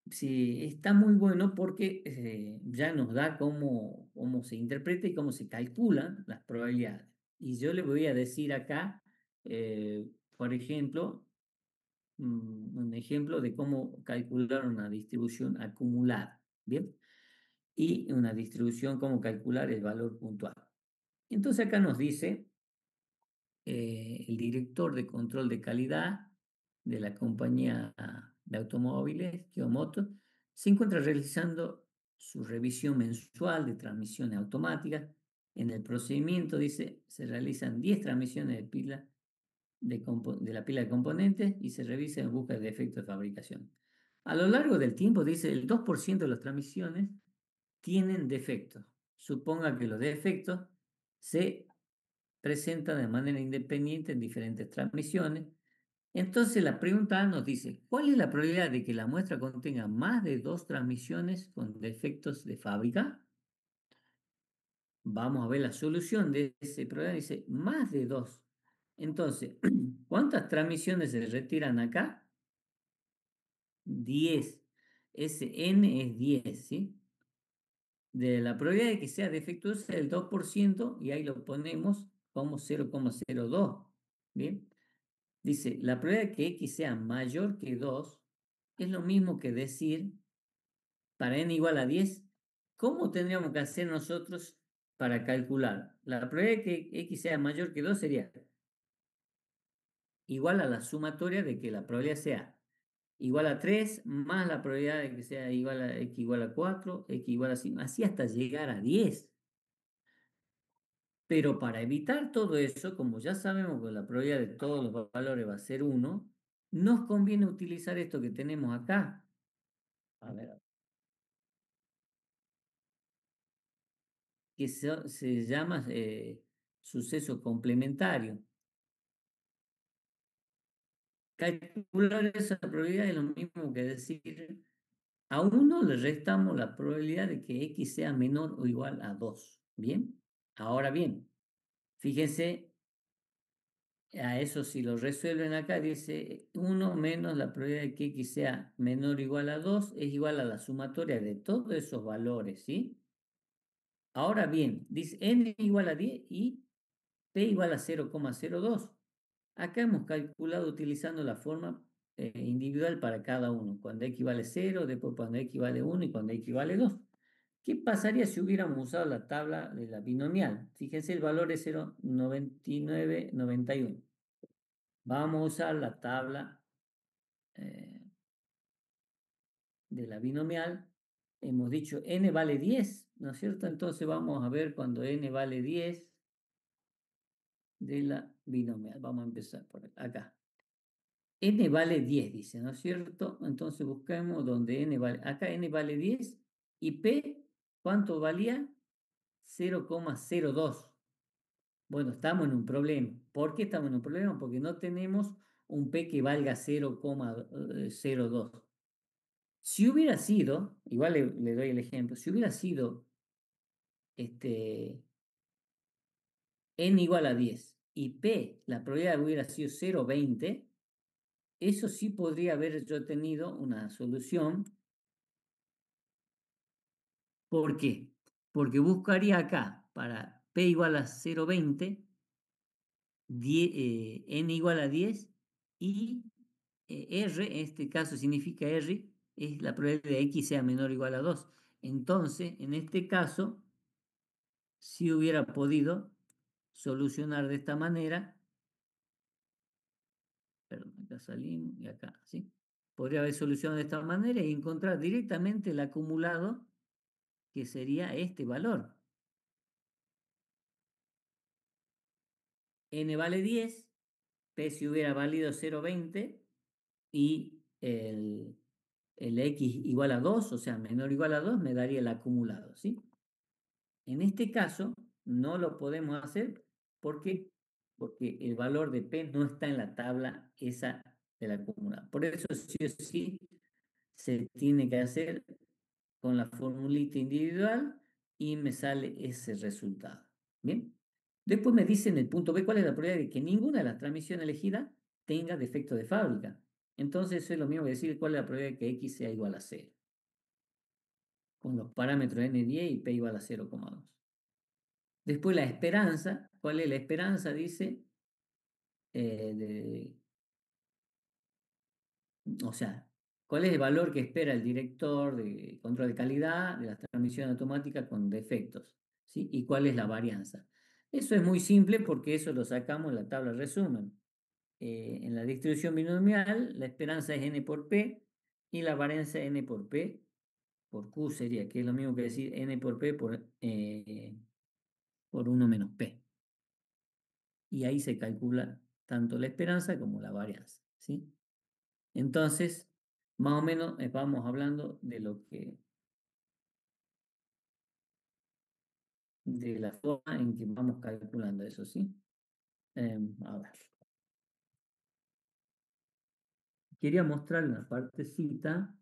Speaker 1: sí, está muy bueno porque ya nos da cómo se interpreta y cómo se calculan las probabilidades. Y yo le voy a decir acá, por ejemplo, un ejemplo de cómo calcular una distribución acumulada. Bien. Y una distribución, cómo calcular el valor puntual. Entonces acá nos dice el director de control de calidad de la compañía de automóviles, Kyomoto, se encuentra realizando su revisión mensual de transmisiones automáticas. En el procedimiento, dice, se realizan 10 transmisiones de la pila de componentes y se revisa en busca de defectos de fabricación. A lo largo del tiempo, dice, el 2% de las transmisiones tienen defectos. Suponga que los defectos se presentan de manera independiente en diferentes transmisiones. Entonces la pregunta A nos dice, ¿cuál es la probabilidad de que la muestra contenga más de 2 transmisiones con defectos de fábrica? Vamos a ver la solución de ese problema. Dice, más de 2. Entonces, ¿cuántas transmisiones se retiran acá? 10. Ese n es 10, ¿sí? De la probabilidad de que sea defectuosa el 2% y ahí lo ponemos como 0,02. Bien, dice, la probabilidad de que x sea mayor que 2 es lo mismo que decir, para n igual a 10, ¿cómo tendríamos que hacer nosotros para calcular? La probabilidad de que x sea mayor que 2 sería igual a la sumatoria de que la probabilidad sea igual a 3 más la probabilidad de que sea igual a x igual a 4, x igual a 5, así hasta llegar a 10. Pero para evitar todo eso, como ya sabemos que la probabilidad de todos los valores va a ser 1, nos conviene utilizar esto que tenemos acá. A ver, que se llama suceso complementario. Calcular esa probabilidad es lo mismo que decir, a 1 le restamos la probabilidad de que x sea menor o igual a 2. ¿Bien? Ahora bien, fíjense. A eso si lo resuelven acá, dice 1 menos la probabilidad de que x sea menor o igual a 2 es igual a la sumatoria de todos esos valores, ¿sí? Ahora bien, dice n igual a 10 y p igual a 0,02. Acá hemos calculado utilizando la forma individual para cada uno. Cuando x vale 0, después cuando x vale 1 y cuando x vale 2. ¿Qué pasaría si hubiéramos usado la tabla de la binomial? Fíjense, el valor es 0,9991. Vamos a usar la tabla de la binomial. Hemos dicho n vale 10, ¿no es cierto? Entonces vamos a ver cuando n vale 10 de la binomial. Vamos a empezar por acá. N vale 10, dice, ¿no es cierto? Entonces buscamos donde n vale. Acá n vale 10 y p ¿Cuánto valía? 0,02. Bueno, estamos en un problema. ¿Por qué estamos en un problema? Porque no tenemos un P que valga 0,02. Si hubiera sido, igual le doy el ejemplo, si hubiera sido n igual a 10 y P, la probabilidad hubiera sido 0,20, eso sí podría haber yo tenido una solución. ¿Por qué? Porque buscaría acá para P igual a 0,20, n igual a 10 y R, en este caso significa R, es la probabilidad de X sea menor o igual a 2. Entonces, en este caso, si hubiera podido solucionar de esta manera, perdón, acá salimos y acá, ¿sí? Podría haber solucionado de esta manera y encontrar directamente el acumulado que sería este valor. N vale 10, P si hubiera valido 0,20 y el X igual a 2, o sea, menor o igual a 2, me daría el acumulado, ¿sí? En este caso, no lo podemos hacer. ¿Por qué? Porque el valor de P no está en la tabla esa del acumulado. Por eso, sí o sí, se tiene que hacer con la formulita individual y me sale ese resultado. ¿Bien? Después me dice en el punto B cuál es la probabilidad de que ninguna de las transmisiones elegidas tenga defecto de fábrica. Entonces, eso es lo mismo que decir cuál es la probabilidad de que X sea igual a 0. Con los parámetros N10 y P igual a 0,2. Después la esperanza. ¿Cuál es la esperanza? Dice, o sea, ¿cuál es el valor que espera el director de control de calidad de las transmisiones automáticas con defectos? ¿Sí? ¿Y cuál es la varianza? Eso es muy simple porque eso lo sacamos en la tabla resumen. En la distribución binomial, la esperanza es n por p y la varianza n por p por q sería, que es lo mismo que decir n por p por 1 menos p. Y ahí se calcula tanto la esperanza como la varianza, ¿sí? Entonces, más o menos vamos hablando de lo que, de la forma en que vamos calculando eso, ¿sí? A ver. Quería mostrar una partecita.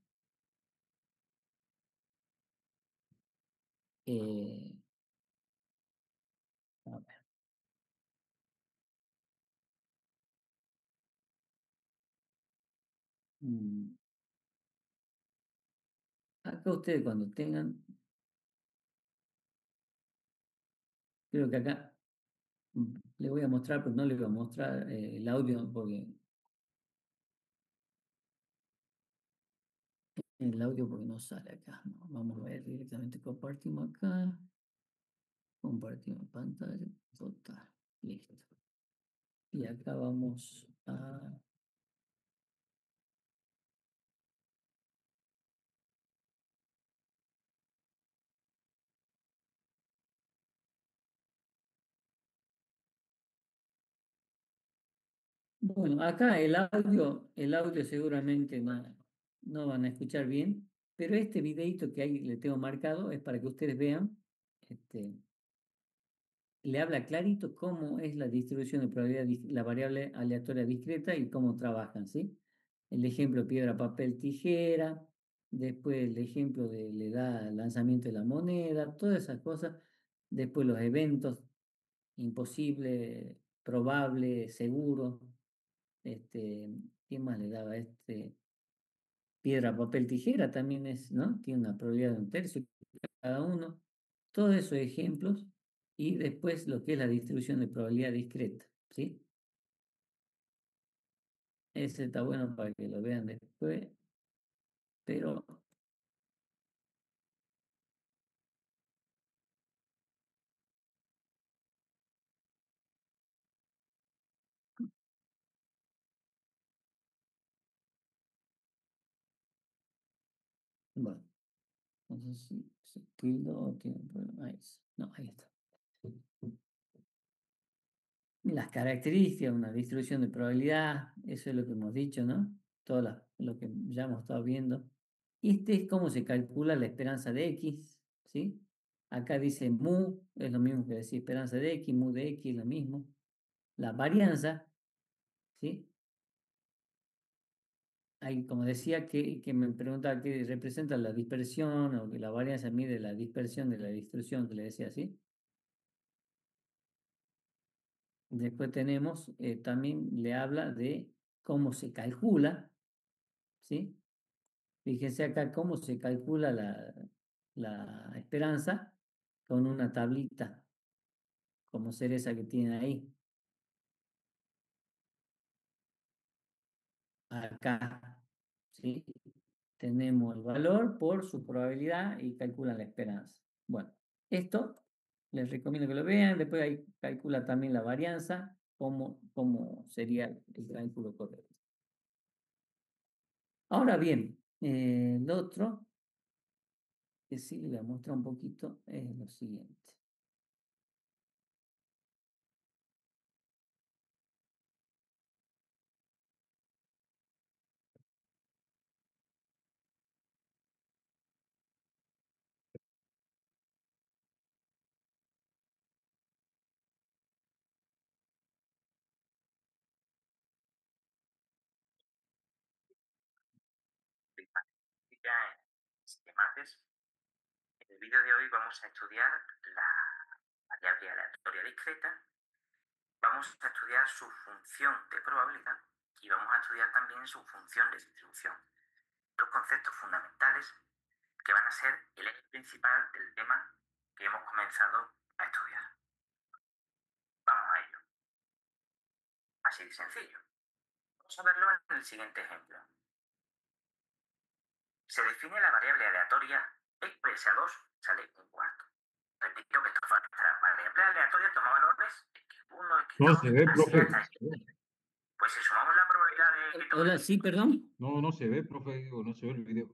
Speaker 1: A ver. Mm, Acá ustedes cuando tengan, creo que acá le voy a mostrar, pero no le voy a mostrar el audio porque no sale acá. ¿No? Vamos a ver directamente, compartimos acá, compartimos pantalla, total, listo. Y acá vamos a... Bueno, acá el audio seguramente no van a escuchar bien, pero este videito que ahí le tengo marcado es para que ustedes vean, le habla clarito cómo es la distribución de probabilidad, la variable aleatoria discreta y cómo trabajan, ¿sí? El ejemplo piedra, papel, tijera, después el ejemplo le da lanzamiento de la moneda, todas esas cosas, después los eventos, imposible, probable, seguro, ¿qué más le daba piedra, papel, tijera también es, ¿no? Tiene una probabilidad de 1/3 cada uno. Todos esos ejemplos y después lo que es la distribución de probabilidad discreta, ¿sí? Ese está bueno para que lo vean después, pero bueno, no sé si se tildo o tiene un problema. Ahí no, ahí está. Las características, una distribución de probabilidad, eso es lo que hemos dicho, ¿no? Todo lo que ya hemos estado viendo. Este es cómo se calcula la esperanza de X, ¿sí? Acá dice mu, es lo mismo que decir esperanza de X, mu de X es lo mismo. La varianza, ¿sí? Ahí, como decía, que me preguntaba qué representa la dispersión o que la varianza mide la dispersión de la distribución, que le decía así. Después tenemos, también le habla de cómo se calcula, ¿sí? Fíjense acá cómo se calcula la esperanza con una tablita, como ser esa que tienen ahí. Acá, ¿sí? Tenemos el valor por su probabilidad y calculan la esperanza. Bueno, esto les recomiendo que lo vean. Después ahí calcula también la varianza, cómo sería el cálculo correcto. Ahora bien, lo otro que sí le voy a mostrar un poquito es lo siguiente.
Speaker 4: Ya en sistemáticas. En el vídeo de hoy vamos a estudiar la variable aleatoria discreta, vamos a estudiar su función de probabilidad y vamos a estudiar también su función de distribución. Dos conceptos fundamentales que van a ser el eje principal del tema que hemos comenzado a estudiar. Vamos a ello. Así de sencillo. Vamos a verlo en el siguiente ejemplo. Se define la variable aleatoria x por x2 sale un cuarto. Repito que esto fue nuestra variable aleatoria, toma valores x1, x2,
Speaker 5: No se ve,
Speaker 4: así
Speaker 5: profe.
Speaker 4: hasta x. Pues si sumamos la probabilidad de que tome...
Speaker 1: Hola, sí, perdón.
Speaker 5: No, no se ve, profe, digo, no se ve el video.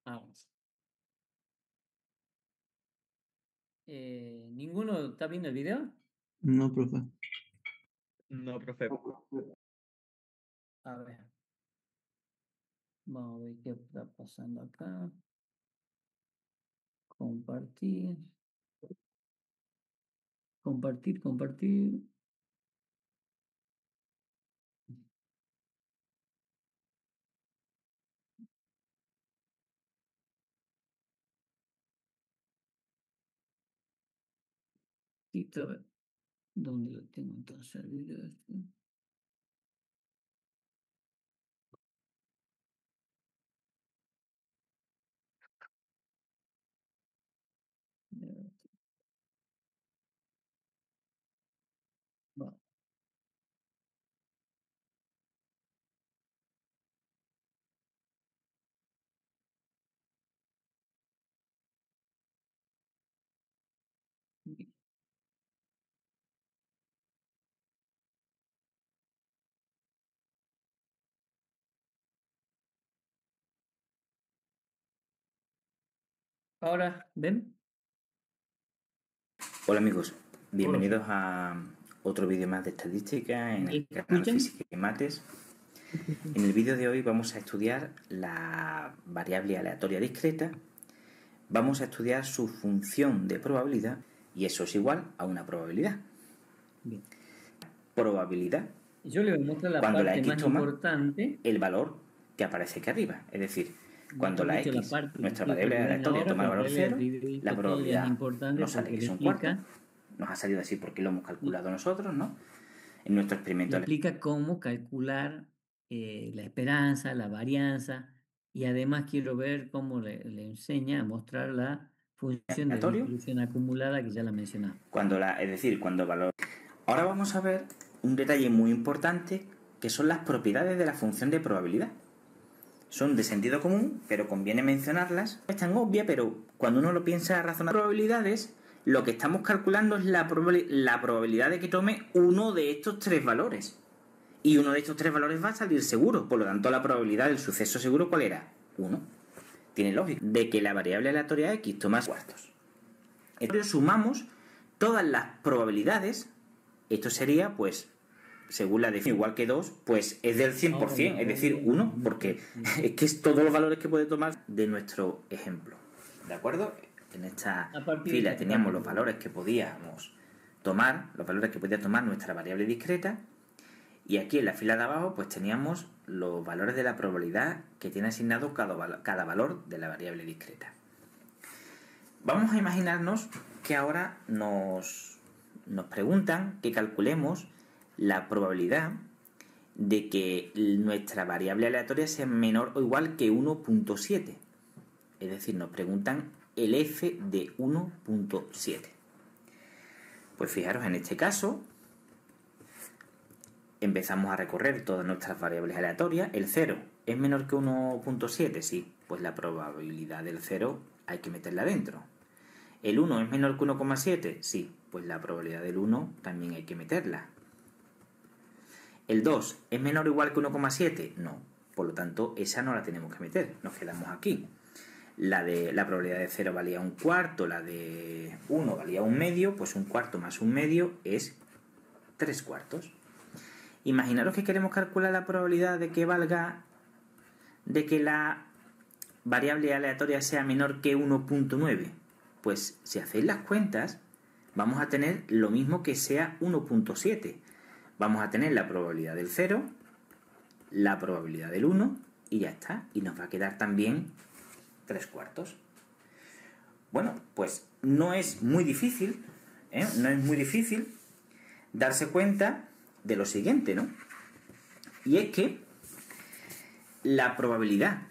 Speaker 1: Vamos. ¿Ninguno está viendo el video?
Speaker 6: No, profe.
Speaker 5: No, profe.
Speaker 1: A ver. Vamos a ver qué está pasando acá. Compartir. Compartir, compartir. Y a ver, ¿dónde lo tengo entonces el video este? Va. Ahora, ¿ven?
Speaker 4: Hola amigos, bienvenidos a otro vídeo más de estadística en el canal Física y Mates. En el vídeo de hoy vamos a estudiar la variable aleatoria discreta, vamos a estudiar su función de probabilidad y eso es igual a una probabilidad.
Speaker 1: Bien.
Speaker 4: Probabilidad.
Speaker 1: Yo le voy a mostrar la
Speaker 4: Cuando la
Speaker 1: parte
Speaker 4: X
Speaker 1: más
Speaker 4: toma
Speaker 1: importante.
Speaker 4: el valor que aparece aquí arriba, es decir, cuando la
Speaker 1: Dicho,
Speaker 4: X,
Speaker 1: parte
Speaker 4: nuestra
Speaker 1: que
Speaker 4: variable
Speaker 1: ven
Speaker 4: aleatoria
Speaker 1: ahora,
Speaker 4: toma el valor
Speaker 1: la
Speaker 4: 0,
Speaker 1: variable
Speaker 4: la probabilidad
Speaker 1: es importante
Speaker 4: nos sale
Speaker 1: porque
Speaker 4: que es
Speaker 1: le
Speaker 4: un cuarto,
Speaker 1: explica,
Speaker 4: nos ha salido así porque lo hemos calculado nosotros, ¿no? En nuestro
Speaker 1: le
Speaker 4: experimento.
Speaker 1: explica cómo calcular la esperanza, la varianza, y además quiero ver cómo le enseña a mostrar la función de
Speaker 4: Aleatorio.
Speaker 1: distribución acumulada que ya la mencionamos.
Speaker 4: Es decir, cuando el valor... Ahora vamos a ver un detalle muy importante que son las propiedades de la función de probabilidad. Son de sentido común, pero conviene mencionarlas. Es tan obvia, pero cuando uno lo piensa a razonar probabilidades, lo que estamos calculando es la probabilidad de que tome uno de estos tres valores. Y uno de estos tres valores va a salir seguro. Por lo tanto, la probabilidad del suceso seguro, ¿cuál era? 1. Tiene lógica. De que la variable aleatoria x toma cuartos. Entonces sumamos todas las probabilidades. Esto sería, pues, según la definición, igual que 2, pues es del 100%, es decir, 1, porque es que es todos los valores que puede tomar de nuestro ejemplo. ¿de acuerdo? En esta
Speaker 1: A partir de
Speaker 4: fila
Speaker 1: este
Speaker 4: teníamos
Speaker 1: cálculo.
Speaker 4: los valores que podíamos tomar, los valores que podía tomar nuestra variable discreta, y aquí en la fila de abajo pues teníamos los valores de la probabilidad que tiene asignado cada valor de la variable discreta. Vamos a imaginarnos que ahora nos preguntan que calculemos la probabilidad de que nuestra variable aleatoria sea menor o igual que 1.7. Es decir, nos preguntan el f de 1.7. Pues fijaros, en este caso empezamos a recorrer todas nuestras variables aleatorias. El 0 es menor que 1.7, sí, pues la probabilidad del 0 hay que meterla dentro. ¿El 1 es menor que 1,7? Sí, pues la probabilidad del 1 también hay que meterla. ¿El 2 es menor o igual que 1,7? No, por lo tanto esa no la tenemos que meter, nos quedamos aquí. La probabilidad de 0 valía un cuarto, la de 1 valía un medio, pues un cuarto más un medio es 3 cuartos. Imaginaros que queremos calcular la probabilidad de que la variable aleatoria sea menor que 1.9. Pues si hacéis las cuentas, vamos a tener lo mismo que sea 1.7. Vamos a tener la probabilidad del 0, la probabilidad del 1 y ya está. Y nos va a quedar también 3 cuartos. Bueno, pues no es muy difícil, no es muy difícil darse cuenta de lo siguiente, ¿no? Y es que la probabilidad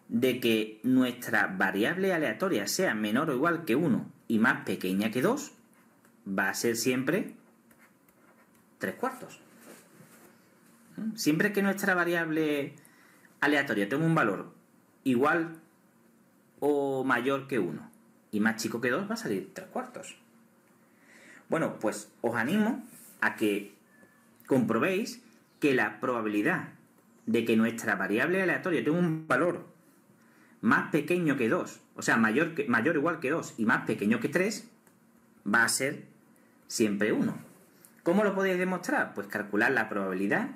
Speaker 4: de que nuestra variable aleatoria sea menor o igual que 1 y más pequeña que 2 va a ser siempre 3 cuartos. Siempre que nuestra variable aleatoria tenga un valor igual o mayor que 1 y más chico que 2 va a salir 3 cuartos. Bueno, pues os animo a que comprobéis que la probabilidad de que nuestra variable aleatoria tenga un valor más pequeño que 2, o sea, mayor o igual que 2 y más pequeño que 3, va a ser siempre 1. ¿Cómo lo podéis demostrar? Pues calcular la probabilidad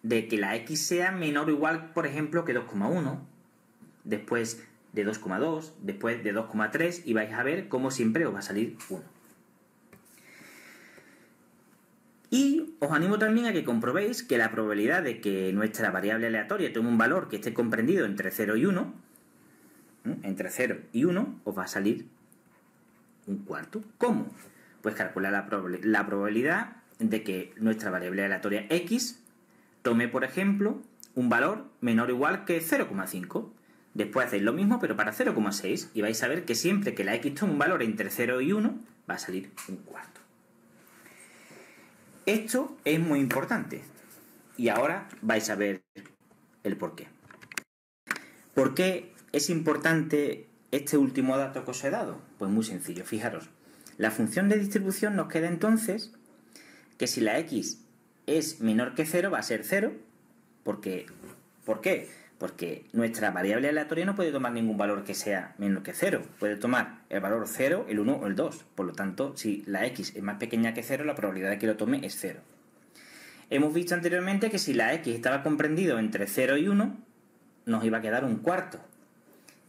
Speaker 4: de que la x sea menor o igual, por ejemplo, que 2,1, después de 2,2, después de 2,3 y vais a ver cómo siempre os va a salir 1. Y os animo también a que comprobéis que la probabilidad de que nuestra variable aleatoria tenga un valor que esté comprendido entre 0 y 1, entre 0 y 1, os va a salir un cuarto. ¿Cómo? Pues calcular la probabilidad de que nuestra variable aleatoria x tome, por ejemplo, un valor menor o igual que 0,5. Después hacéis lo mismo, pero para 0,6, y vais a ver que siempre que la x tome un valor entre 0 y 1, va a salir un cuarto. Esto es muy importante. Y ahora vais a ver el porqué. ¿Por qué es importante este último dato que os he dado? Pues muy sencillo, fijaros. La función de distribución nos queda entonces que si la x es menor que 0 va a ser 0. ¿Por qué? Porque nuestra variable aleatoria no puede tomar ningún valor que sea menor que 0. Puede tomar el valor 0, el 1 o el 2. Por lo tanto, si la x es más pequeña que 0, la probabilidad de que lo tome es 0. Hemos visto anteriormente que si la x estaba comprendido entre 0 y 1, nos iba a quedar un cuarto.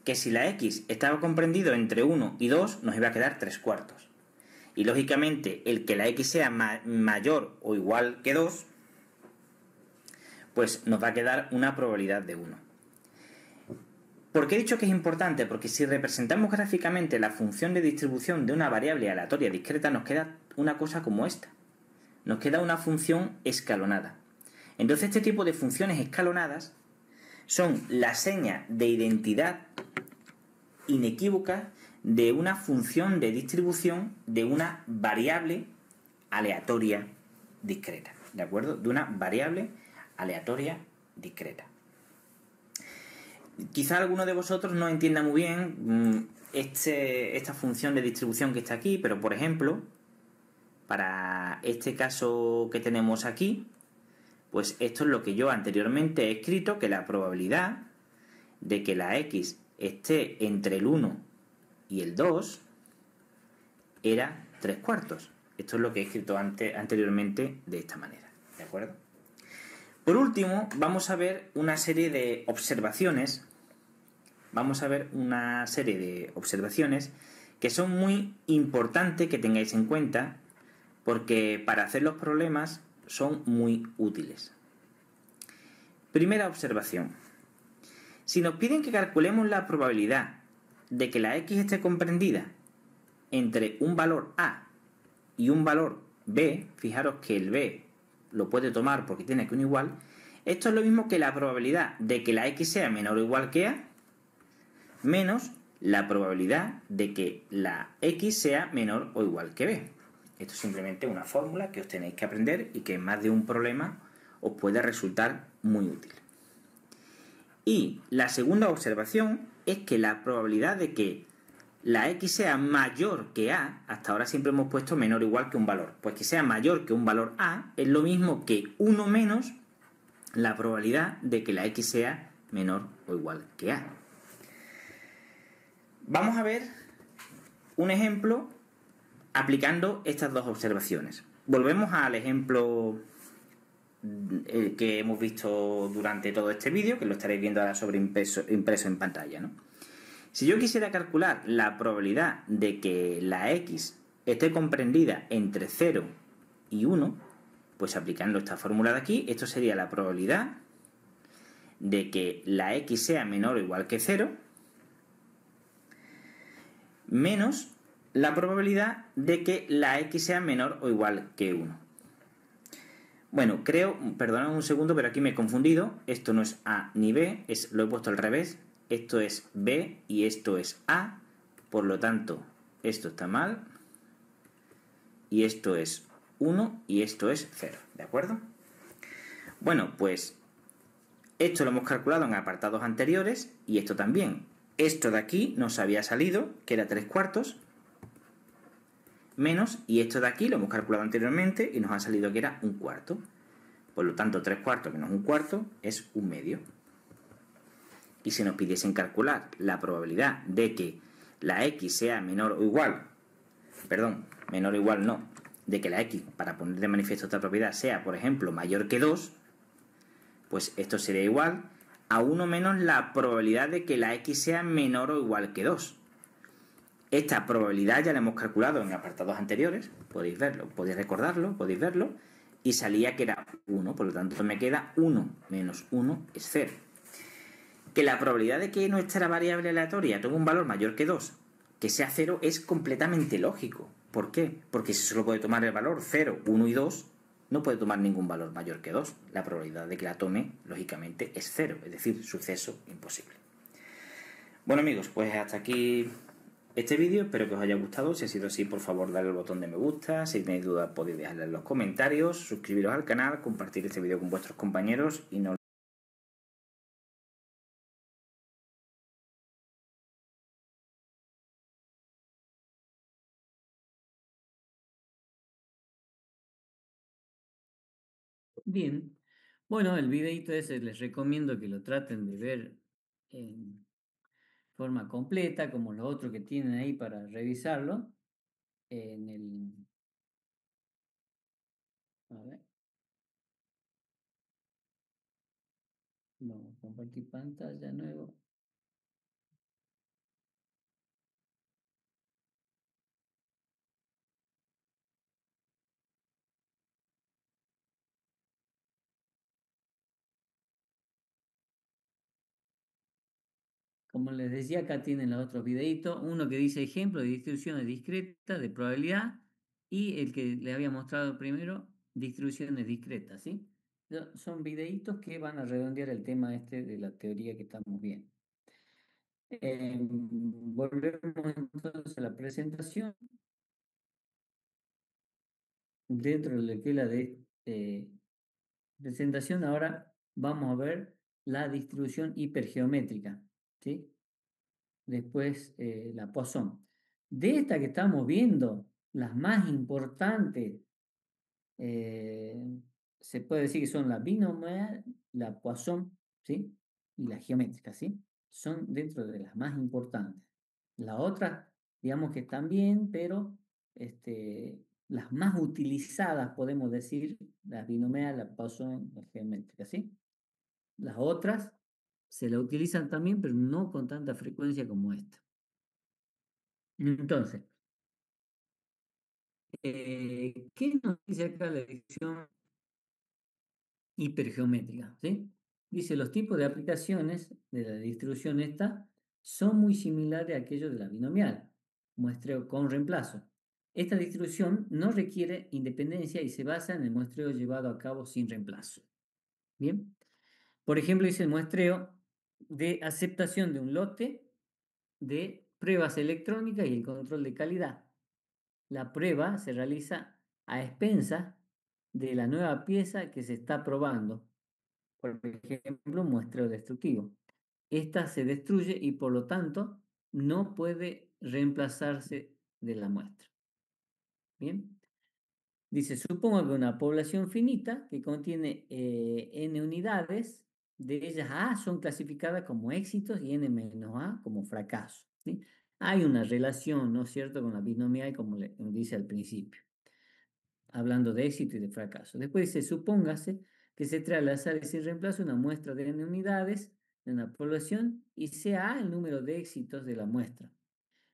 Speaker 4: Que si la x estaba comprendido entre 1 y 2, nos iba a quedar 3 cuartos. Y lógicamente, el que la x sea mayor o igual que 2, pues nos va a quedar una probabilidad de 1. ¿Por qué he dicho que es importante? Porque si representamos gráficamente la función de distribución de una variable aleatoria discreta, nos queda una cosa como esta. Nos queda una función escalonada. Entonces, este tipo de funciones escalonadas son la seña de identidad inequívoca de una función de distribución de una variable aleatoria discreta. ¿De acuerdo? De una variable aleatoria discreta. Quizá alguno de vosotros no entienda muy bien esta función de distribución que está aquí, pero por ejemplo, para este caso que tenemos aquí, pues esto es lo que yo anteriormente he escrito, que la probabilidad de que la x esté entre el 1 y el 2 era 3 cuartos. Esto es lo que he escrito anteriormente de esta manera. ¿De acuerdo? Por último, vamos a ver una serie de observaciones, vamos a ver una serie de observaciones que son muy importantes que tengáis en cuenta porque para hacer los problemas son muy útiles. Primera observación. Si nos piden que calculemos la probabilidad de que la x esté comprendida entre un valor a y un valor b, fijaros que el b lo puede tomar porque tiene que un igual, esto es lo mismo que la probabilidad de que la x sea menor o igual que a menos la probabilidad de que la x sea menor o igual que b. Esto es simplemente una fórmula que os tenéis que aprender y que en más de un problema os puede resultar muy útil. Y la segunda observación es que la probabilidad de que la x sea mayor que a, hasta ahora siempre hemos puesto menor o igual que un valor, pues que sea mayor que un valor a es lo mismo que 1 menos la probabilidad de que la x sea menor o igual que a. Vamos a ver un ejemplo aplicando estas dos observaciones. Volvemos al ejemplo que hemos visto durante todo este vídeo, que lo estaréis viendo ahora sobre impreso en pantalla, ¿no? Si yo quisiera calcular la probabilidad de que la x esté comprendida entre 0 y 1, pues aplicando esta fórmula de aquí, esto sería la probabilidad de que la x sea menor o igual que 0 menos la probabilidad de que la x sea menor o igual que 1. Bueno, perdonad un segundo, pero aquí me he confundido. Esto no es A ni B, lo he puesto al revés. Esto es B y esto es A. Por lo tanto, esto está mal. Y esto es 1 y esto es 0, ¿de acuerdo? Bueno, pues esto lo hemos calculado en apartados anteriores y esto también. Esto de aquí nos había salido, que era 3/4, menos, y esto de aquí lo hemos calculado anteriormente y nos ha salido que era 1/4. Por lo tanto, 3/4 menos 1/4 es 1/2. Y si nos pidiesen calcular la probabilidad de que la x sea menor o igual, menor o igual no, de que la x, para poner de manifiesto esta propiedad, sea, por ejemplo, mayor que 2, pues esto sería igual a 1 menos la probabilidad de que la x sea menor o igual que 2. Esta probabilidad ya la hemos calculado en apartados anteriores, podéis verlo, podéis recordarlo, podéis verlo, y salía que era 1, por lo tanto me queda 1 menos 1 es 0. Que la probabilidad de que nuestra variable aleatoria tome un valor mayor que 2, que sea 0, es completamente lógico. ¿Por qué? Porque si solo puede tomar el valor 0, 1 y 2, no puede tomar ningún valor mayor que 2. La probabilidad de que la tome, lógicamente, es 0, es decir, suceso imposible. Bueno amigos, pues hasta aquí este vídeo, espero que os haya gustado. Si ha sido así, por favor, dale al botón de me gusta. Si tenéis dudas, podéis dejarla en los comentarios, suscribiros al canal, compartir este vídeo con vuestros compañeros y no
Speaker 1: Bien, bueno, el videito ese les recomiendo que lo traten de ver en forma completa, como los otros que tienen ahí para revisarlo. En el... A ver, vamos a compartir pantalla nuevo. Como les decía, acá tienen los otros videitos. Uno que dice ejemplo de distribuciones discretas de probabilidad y el que les había mostrado primero, distribuciones discretas, ¿sí? Son videitos que van a redondear el tema este de la teoría que estamos viendo. Volvemos entonces a la presentación. Dentro de lo que es la presentación, ahora vamos a ver la distribución hipergeométrica, ¿sí? Después la Poisson. De esta que estamos viendo, las más importantes, se puede decir que son la binomial, la Poisson, ¿sí? Y la geométrica, ¿sí? Son dentro de las más importantes. Las otras, digamos que están bien, pero las más utilizadas, podemos decir, las binomiales, la Poisson, la geométrica, ¿sí? Las otras Se la utilizan también, pero no con tanta frecuencia como esta. Entonces, ¿qué nos dice acá la dirección hipergeométrica? ¿Sí? Dice, los tipos de aplicaciones de la distribución esta son muy similares a aquellos de la binomial, muestreo con reemplazo. Esta distribución no requiere independencia y se basa en el muestreo llevado a cabo sin reemplazo. Bien. Por ejemplo, dice el muestreo de aceptación de un lote de pruebas electrónicas y el control de calidad. La prueba se realiza a expensas de la nueva pieza que se está probando. Por ejemplo, un muestreo destructivo. Esta se destruye y por lo tanto no puede reemplazarse de la muestra. Bien. Dice, supongo que una población finita que contiene n unidades, de ellas A son clasificadas como éxitos y n menos A como fracasos. ¿Sí? Hay una relación, ¿no es cierto?, con la binomial, como le dice al principio, hablando de éxito y de fracaso. Después dice, supóngase que se trae al azar y sin reemplazo una muestra de n unidades de una población y sea A el número de éxitos de la muestra.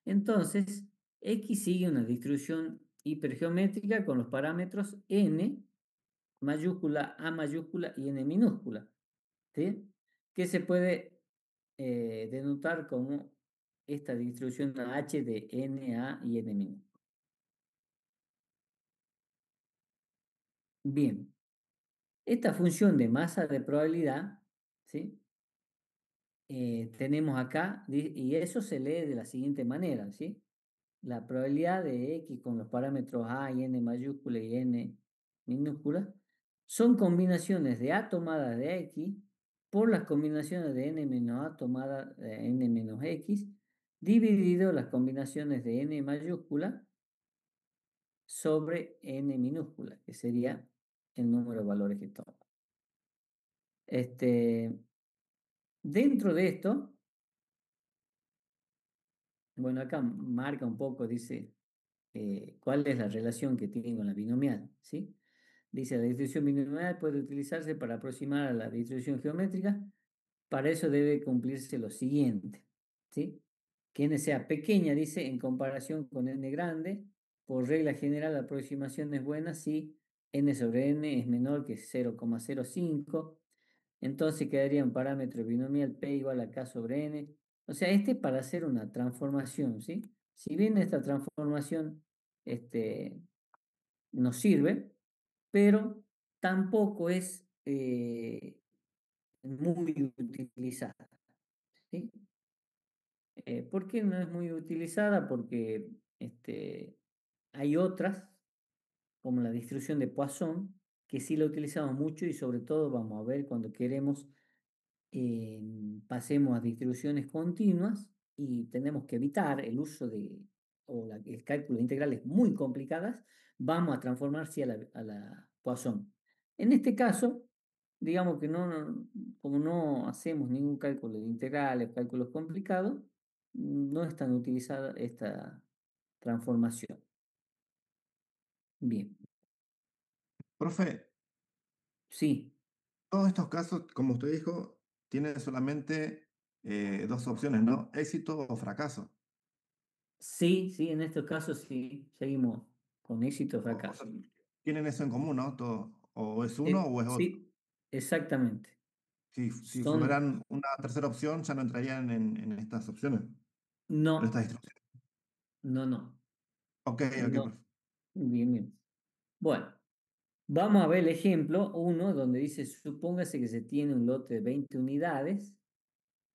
Speaker 1: Entonces, X sigue una distribución hipergeométrica con los parámetros n mayúscula, A mayúscula y n minúscula, ¿sí? Que se puede denotar como esta distribución H de n, A y n minúscula. Bien, esta función de masa de probabilidad, ¿sí? Tenemos acá, y eso se lee de la siguiente manera, ¿sí? La probabilidad de X con los parámetros A y N mayúscula y N minúscula son combinaciones de A tomada de X por las combinaciones de N menos A tomada de N menos X dividido las combinaciones de N mayúscula sobre N minúscula, que sería el número de valores que toma. Dentro de esto, bueno, acá marca un poco, dice, cuál es la relación que tiene con la binomial, ¿sí? Dice, la distribución binomial puede utilizarse para aproximar a la distribución geométrica. Para eso debe cumplirse lo siguiente, ¿sí? Que n sea pequeña, dice, en comparación con n grande. Por regla general, la aproximación es buena si n sobre n es menor que 0,05. Entonces quedaría un parámetro binomial p igual a k sobre n. O sea, este es para hacer una transformación, ¿sí? Si bien esta transformación nos sirve, pero tampoco es muy utilizada, ¿sí? ¿Por qué no es muy utilizada? Porque hay otras, como la distribución de Poisson, que sí la utilizamos mucho y sobre todo vamos a ver cuando queremos pasemos a distribuciones continuas y tenemos que evitar el uso de, el cálculo de integrales muy complicadas, vamos a transformar sí a la Poisson. En este caso, digamos que como no hacemos ningún cálculo de integrales, cálculos complicados, no es tan utilizada esta transformación. Bien,
Speaker 2: Profe,
Speaker 1: sí,
Speaker 2: todos estos casos, como usted dijo, tienen solamente dos opciones, ¿no? Éxito o fracaso.
Speaker 1: sí, en estos casos sí, seguimos con éxito o
Speaker 2: O
Speaker 1: fracaso.
Speaker 2: sea, tienen eso en común, ¿no? Todo, o es uno o es otro.
Speaker 1: Sí, exactamente.
Speaker 2: Si
Speaker 1: Son,
Speaker 2: fueran una tercera opción, ya no entrarían en estas opciones, en estas
Speaker 1: no,
Speaker 2: instrucciones.
Speaker 1: no,
Speaker 2: Ok, ok,
Speaker 1: no.
Speaker 2: profe.
Speaker 1: Bien. Bueno, vamos a ver el ejemplo uno donde dice, supóngase que se tiene un lote de 20 unidades.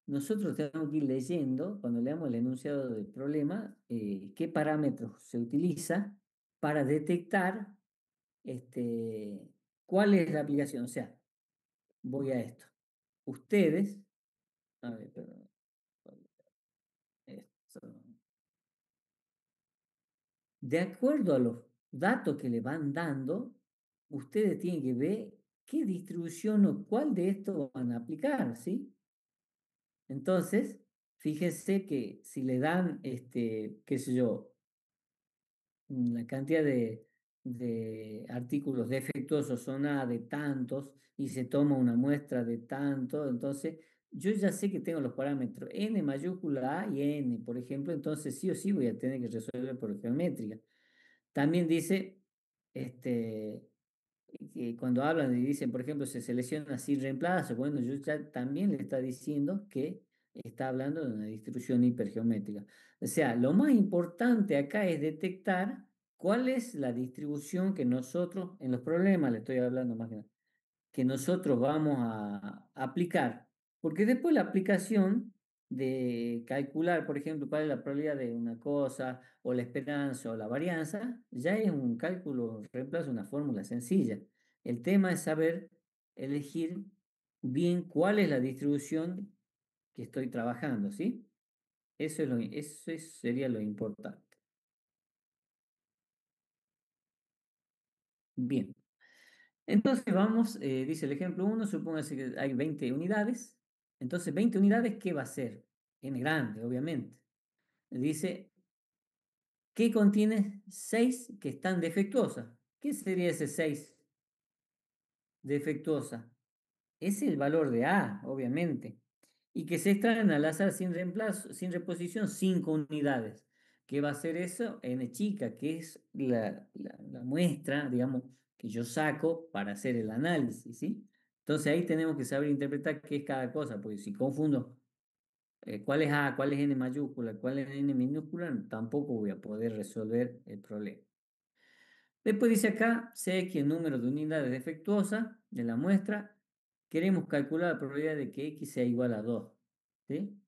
Speaker 1: Nosotros tenemos que ir leyendo, cuando leamos el enunciado del problema, qué parámetros se utiliza para detectar cuál es la aplicación. O sea, voy a esto. Ustedes, a ver, perdón, esto. De acuerdo a los datos que le van dando, ustedes tienen que ver qué distribución o cuál de estos van a aplicar, ¿sí? Entonces, fíjense que si le dan, qué sé yo, la cantidad de artículos defectuosos son A de tantos y se toma una muestra de tanto, entonces yo ya sé que tengo los parámetros n mayúscula A y n, por ejemplo, entonces sí o sí voy a tener que resolver por geométrica. También dice, que cuando hablan y dicen, por ejemplo, se selecciona sin reemplazo, bueno, yo ya también le está diciendo que está hablando de una distribución hipergeométrica. O sea, lo más importante acá es detectar cuál es la distribución que nosotros, en los problemas le estoy hablando más que nada, que nosotros vamos a aplicar. Porque después la aplicación de calcular, por ejemplo, cuál es la probabilidad de una cosa, o la esperanza, o la varianza, ya es un cálculo, reemplazo una fórmula sencilla. El tema es saber elegir bien cuál es la distribución que estoy trabajando, ¿sí? Sería lo importante. Bien. Entonces vamos, dice el ejemplo 1, supóngase que hay 20 unidades. Entonces, 20 unidades, ¿qué va a ser? N grande, obviamente. Dice que contiene 6 que están defectuosas. ¿Qué sería ese 6 defectuosa? Es el valor de A, obviamente. Y que se extraen al azar sin reemplazo, sin reposición, 5 unidades. ¿Qué va a ser eso? N chica, que es la muestra, digamos, que yo saco para hacer el análisis, ¿sí? Entonces ahí tenemos que saber interpretar qué es cada cosa, porque si confundo cuál es A, cuál es N mayúscula, cuál es N minúscula, tampoco voy a poder resolver el problema. Después dice acá, CX el número de unidades defectuosas de la muestra. Queremos calcular la probabilidad de que X sea igual a 2. ¿Sí?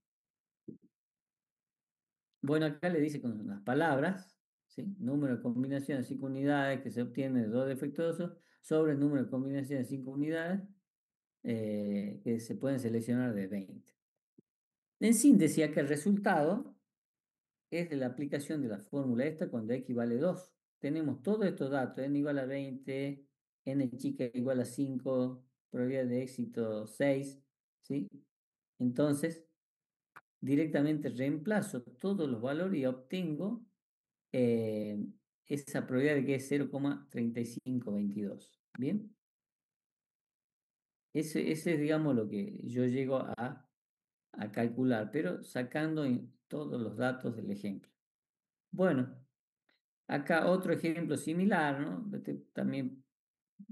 Speaker 1: Bueno, acá le dice con las palabras, ¿sí? Número de combinaciones de 5 unidades que se obtiene de 2 defectuosos sobre el número de combinaciones de 5 unidades que se pueden seleccionar de 20. En síntesis, acá el resultado es de la aplicación de la fórmula esta cuando X vale 2. Tenemos todos estos datos, n igual a 20, n chica igual a 5, probabilidad de éxito 6, ¿sí? Entonces, directamente reemplazo todos los valores y obtengo eh, esa probabilidad de que es 0,3522. ¿Bien? Ese es, digamos, lo que yo llego a calcular, pero sacando todos los datos del ejemplo. Bueno, acá otro ejemplo similar, ¿no? También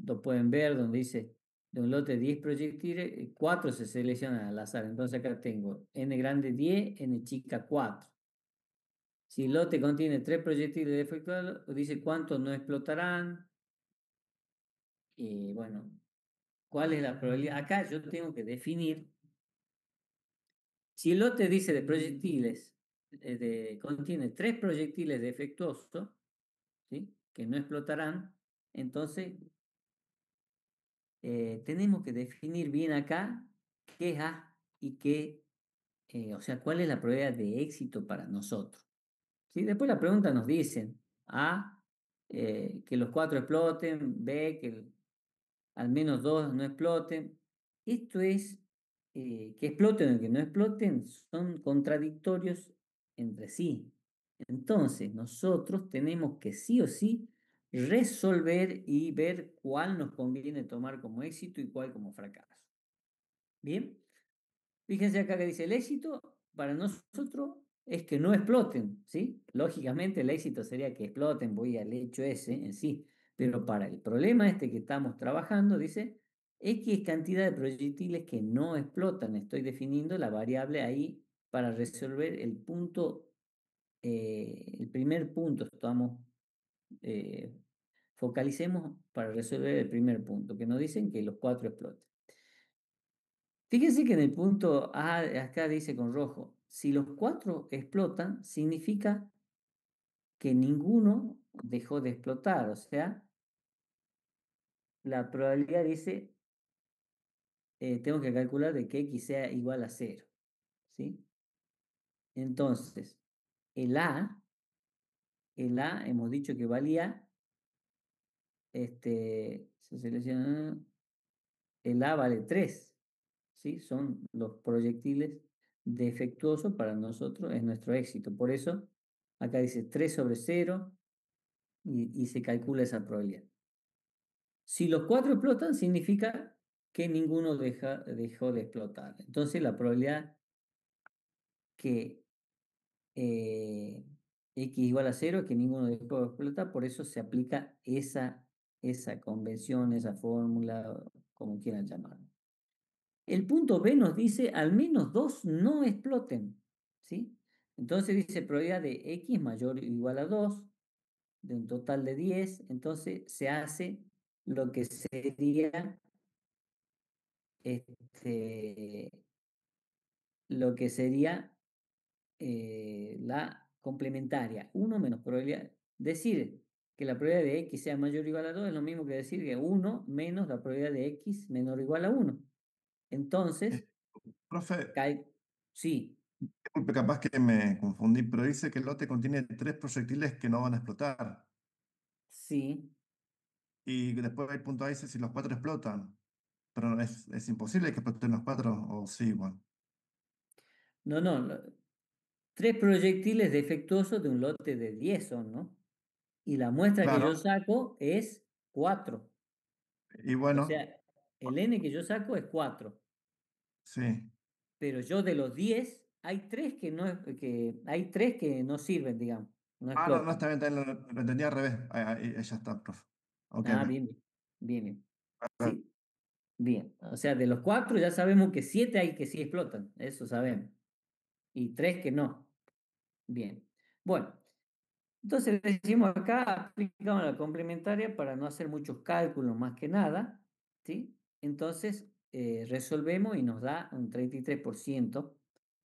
Speaker 1: lo pueden ver donde dice de un lote de 10 proyectiles, 4 se seleccionan al azar. Entonces acá tengo n grande 10, n chica 4. Si el lote contiene 3 proyectiles defectuosos, dice cuántos no explotarán. Y bueno, ¿cuál es la probabilidad? Acá yo tengo que definir. Si el lote dice de proyectiles, contiene 3 proyectiles defectuosos, ¿sí? Que no explotarán, entonces tenemos que definir bien acá qué es A y qué, o sea, cuál es la probabilidad de éxito para nosotros. ¿Sí? Después la pregunta nos dicen A, que los 4 exploten, B, que al menos 2 no exploten. Esto es, que exploten o que no exploten, son contradictorios entre sí. Entonces, nosotros tenemos que sí o sí resolver y ver cuál nos conviene tomar como éxito y cuál como fracaso. Bien, fíjense acá que dice el éxito para nosotros es que no exploten, ¿sí? Lógicamente el éxito sería que exploten, voy al hecho ese en sí, pero para el problema este que estamos trabajando, dice X cantidad de proyectiles que no explotan. Estoy definiendo la variable ahí para resolver el punto, el primer punto, eh, focalicemos para resolver el primer punto, que nos dicen que los 4 exploten. Fíjense que en el punto A, acá dice con rojo, si los 4 explotan, significa que ninguno dejó de explotar, o sea, la probabilidad dice, tengo que calcular de que X sea igual a 0, ¿sí? Entonces, el A, hemos dicho que valía, se selecciona, el A vale 3, ¿sí? Son los proyectiles defectuosos para nosotros, es nuestro éxito. Por eso, acá dice 3 sobre 0 y se calcula esa probabilidad. Si los 4 explotan, significa que ninguno dejó de explotar. Entonces la probabilidad que X igual a 0 es que ninguno dejó de explotar, por eso se aplica esa convención, esa fórmula, como quieran llamarlo. El punto B nos dice al menos dos no exploten, ¿sí? Entonces dice probabilidad de X mayor o igual a 2 de un total de 10, entonces se hace lo que sería este, lo que sería la complementaria. 1 menos probabilidad. Decir que la probabilidad de X sea mayor o igual a 2 es lo mismo que decir que 1 menos la probabilidad de X menor o igual a 1. Entonces,
Speaker 2: Profe,
Speaker 1: cae, sí,
Speaker 2: disculpe, capaz que me confundí, pero dice que el lote contiene 3 proyectiles que no van a explotar.
Speaker 1: sí.
Speaker 2: Y después el punto A dice si los 4 explotan. Pero es imposible que exploten los 4, o sí, bueno.
Speaker 1: No, no, 3 proyectiles defectuosos de un lote de 10 son, ¿no? Y la muestra que yo
Speaker 2: Claro,
Speaker 1: saco es 4.
Speaker 2: y
Speaker 1: O
Speaker 2: bueno,
Speaker 1: sea, el n que yo saco es 4.
Speaker 2: sí.
Speaker 1: Pero yo de los 10 hay 3 que no sirven, digamos, no
Speaker 2: Ah, no, no,
Speaker 1: explotan.
Speaker 2: está bien, lo entendí al revés. Ahí ya está, profe. Ok,
Speaker 1: Ah,
Speaker 2: ok.
Speaker 1: bien, bien, bien, bien.
Speaker 2: Ah,
Speaker 1: ¿Sí? Bien. O sea, de los 4 ya sabemos que 7 hay que sí explotan, eso sabemos. Y 3 que no. Bien. Bueno, entonces decimos acá, aplicamos la complementaria para no hacer muchos cálculos más que nada, ¿sí? Entonces resolvemos y nos da un 33%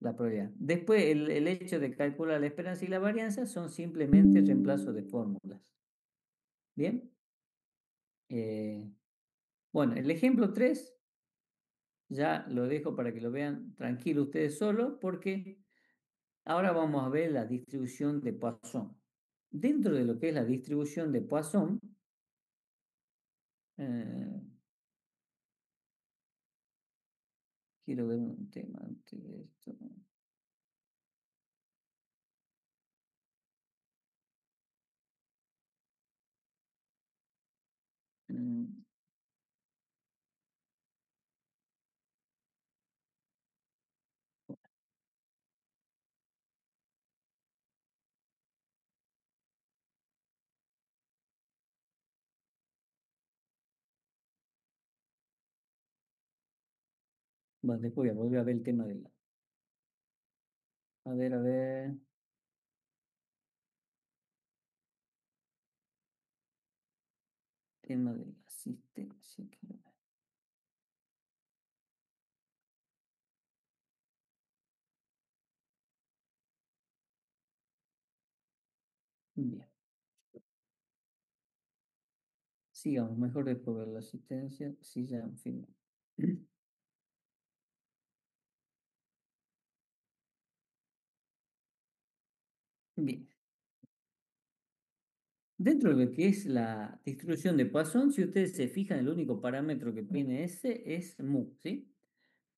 Speaker 1: la probabilidad. Después, el hecho de calcular la esperanza y la varianza son simplemente reemplazo de fórmulas. ¿Bien? Bueno, el ejemplo 3 ya lo dejo para que lo vean tranquilo ustedes solos, porque ahora vamos a ver la distribución de Poisson. Dentro de lo que es la distribución de Poisson, eh, quiero ver un tema antes de esto. Mm, Bueno, después voy a volver a ver el tema de la... A ver. Tema de la asistencia. Bien. Sigamos, mejor después ver la asistencia. Sí, ya, en fin. Bien. Dentro de lo que es la distribución de Poisson, si ustedes se fijan, el único parámetro que tiene ese es mu, ¿sí?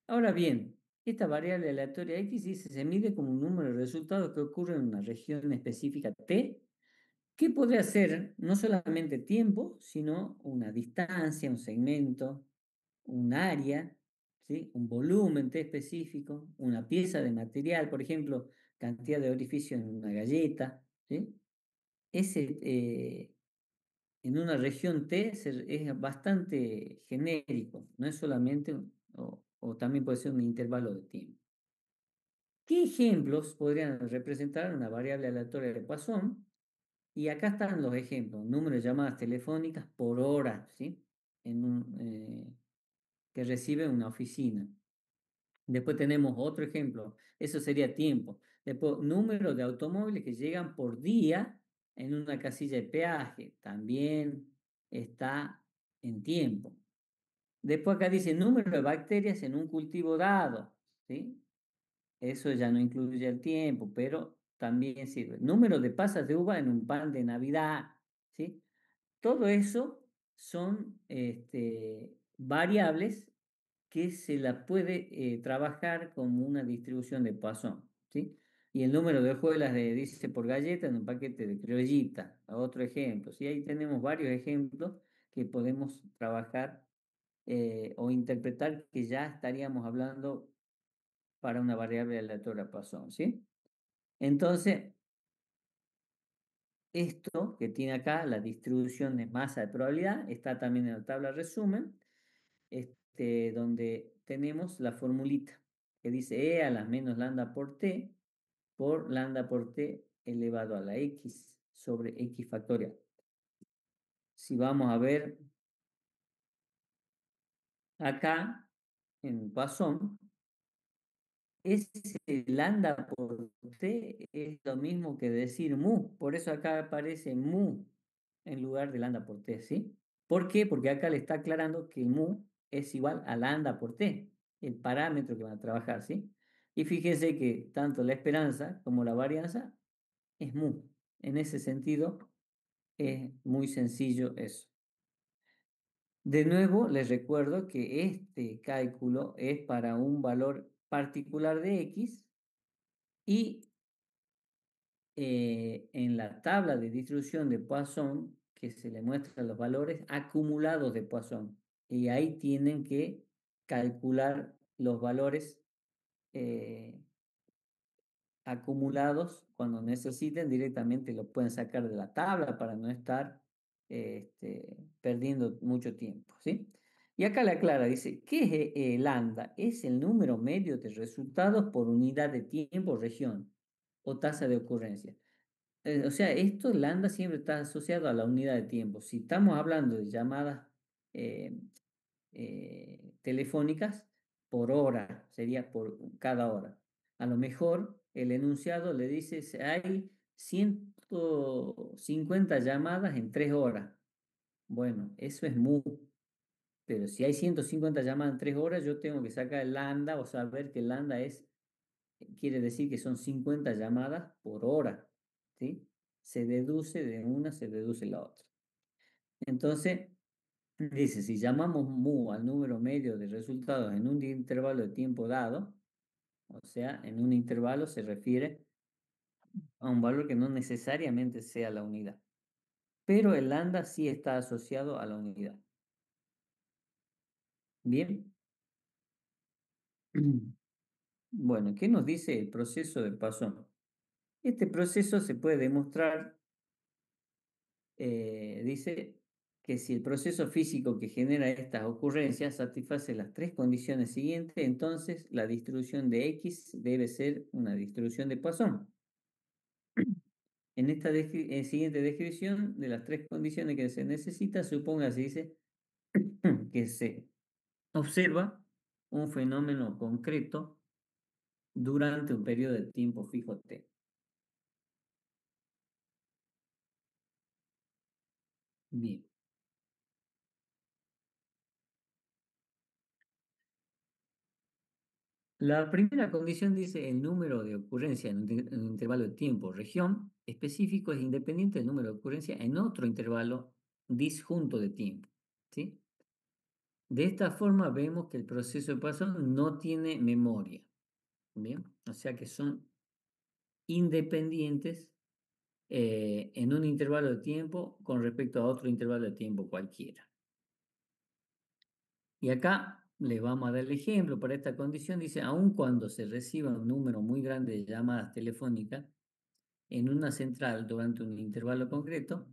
Speaker 1: Ahora bien, esta variable aleatoria x dice, se mide como un número de resultados que ocurren en una región específica t, que podría ser no solamente tiempo, sino una distancia, un segmento, un área, ¿sí? Un volumen t específico, una pieza de material, por ejemplo, cantidad de orificios en una galleta, ¿sí? Ese, en una región T es bastante genérico, no es solamente, o también puede ser un intervalo de tiempo. ¿Qué ejemplos podrían representar una variable aleatoria de Poisson? Y acá están los ejemplos, número de llamadas telefónicas por hora, ¿sí? Que recibe una oficina. Después tenemos otro ejemplo, eso sería tiempo. Después, número de automóviles que llegan por día en una casilla de peaje, también está en tiempo. Después acá dice número de bacterias en un cultivo dado, ¿sí? Eso ya no incluye el tiempo, pero también sirve. Número de pasas de uva en un pan de Navidad, ¿sí? Todo eso son variables que se la puede trabajar como una distribución de Poisson, ¿sí? Y el número de hojuelas dice por galleta en un paquete de criollita, otro ejemplo. ¿Sí? Ahí tenemos varios ejemplos que podemos trabajar o interpretar que ya estaríamos hablando para una variable aleatoria Poisson, ¿sí? Entonces, esto que tiene acá, la distribución de masa de probabilidad, está también en la tabla resumen, donde tenemos la formulita que dice E a la menos lambda por lambda por T elevado a la X sobre X factorial. Si vamos a ver acá en Poisson, ese lambda por T es lo mismo que decir mu, por eso acá aparece mu en lugar de lambda por T, ¿sí? ¿Por qué? Porque acá le está aclarando que mu es igual a lambda por T, el parámetro que van a trabajar, ¿sí? Y fíjense que tanto la esperanza como la varianza es mu. En ese sentido, es muy sencillo eso. De nuevo, les recuerdo que este cálculo es para un valor particular de X y en la tabla de distribución de Poisson, que se le muestran los valores acumulados de Poisson. Y ahí tienen que calcular los valores eh, acumulados cuando necesiten, directamente lo pueden sacar de la tabla para no estar perdiendo mucho tiempo, ¿sí? Y acá le aclara, dice, ¿qué es lambda? Es el número medio de resultados por unidad de tiempo, región o tasa de ocurrencia. O sea, esto lambda siempre está asociado a la unidad de tiempo. Si estamos hablando de llamadas eh, telefónicas, por hora, sería por cada hora. A lo mejor el enunciado le dice, hay 150 llamadas en 3 horas. Bueno, eso es mu. Pero si hay 150 llamadas en 3 horas, yo tengo que sacar el lambda o saber que el lambda quiere decir que son 50 llamadas por hora, ¿sí? Se deduce de una, se deduce la otra. Entonces, dice, si llamamos mu al número medio de resultados en un intervalo de tiempo dado, o sea, en un intervalo se refiere a un valor que no necesariamente sea la unidad, pero el lambda sí está asociado a la unidad. Bien. Bueno, ¿qué nos dice el proceso de Poisson? Este proceso se puede demostrar, dice que si el proceso físico que genera estas ocurrencias satisface las tres condiciones siguientes, entonces la distribución de X debe ser una distribución de Poisson. En esta siguiente descripción de las tres condiciones que se necesita, suponga, se dice que se observa un fenómeno concreto durante un periodo de tiempo fijo T. Bien. La primera condición dice el número de ocurrencia en un intervalo de tiempo, región específico es independiente del número de ocurrencia en otro intervalo disjunto de tiempo, ¿sí? De esta forma vemos que el proceso de Poisson no tiene memoria, ¿bien? O sea que son independientes en un intervalo de tiempo con respecto a otro intervalo de tiempo cualquiera. Y acá les vamos a dar el ejemplo para esta condición. Dice, aun cuando se reciba un número muy grande de llamadas telefónicas en una central durante un intervalo concreto,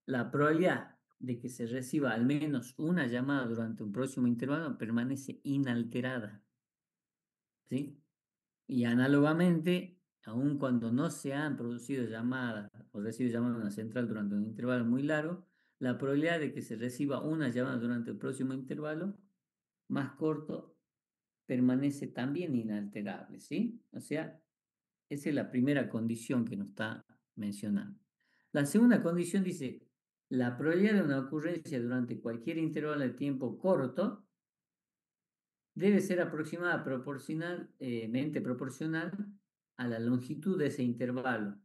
Speaker 1: la probabilidad de que se reciba al menos una llamada durante un próximo intervalo permanece inalterada, ¿sí? Y análogamente, aun cuando no se han producido llamadas o recibido llamadas en una central durante un intervalo muy largo, la probabilidad de que se reciba una llamada durante el próximo intervalo más corto permanece también inalterable, ¿sí? O sea, esa es la primera condición que nos está mencionando. La segunda condición dice, la probabilidad de una ocurrencia durante cualquier intervalo de tiempo corto debe ser aproximada proporcionalmente proporcional a la longitud de ese intervalo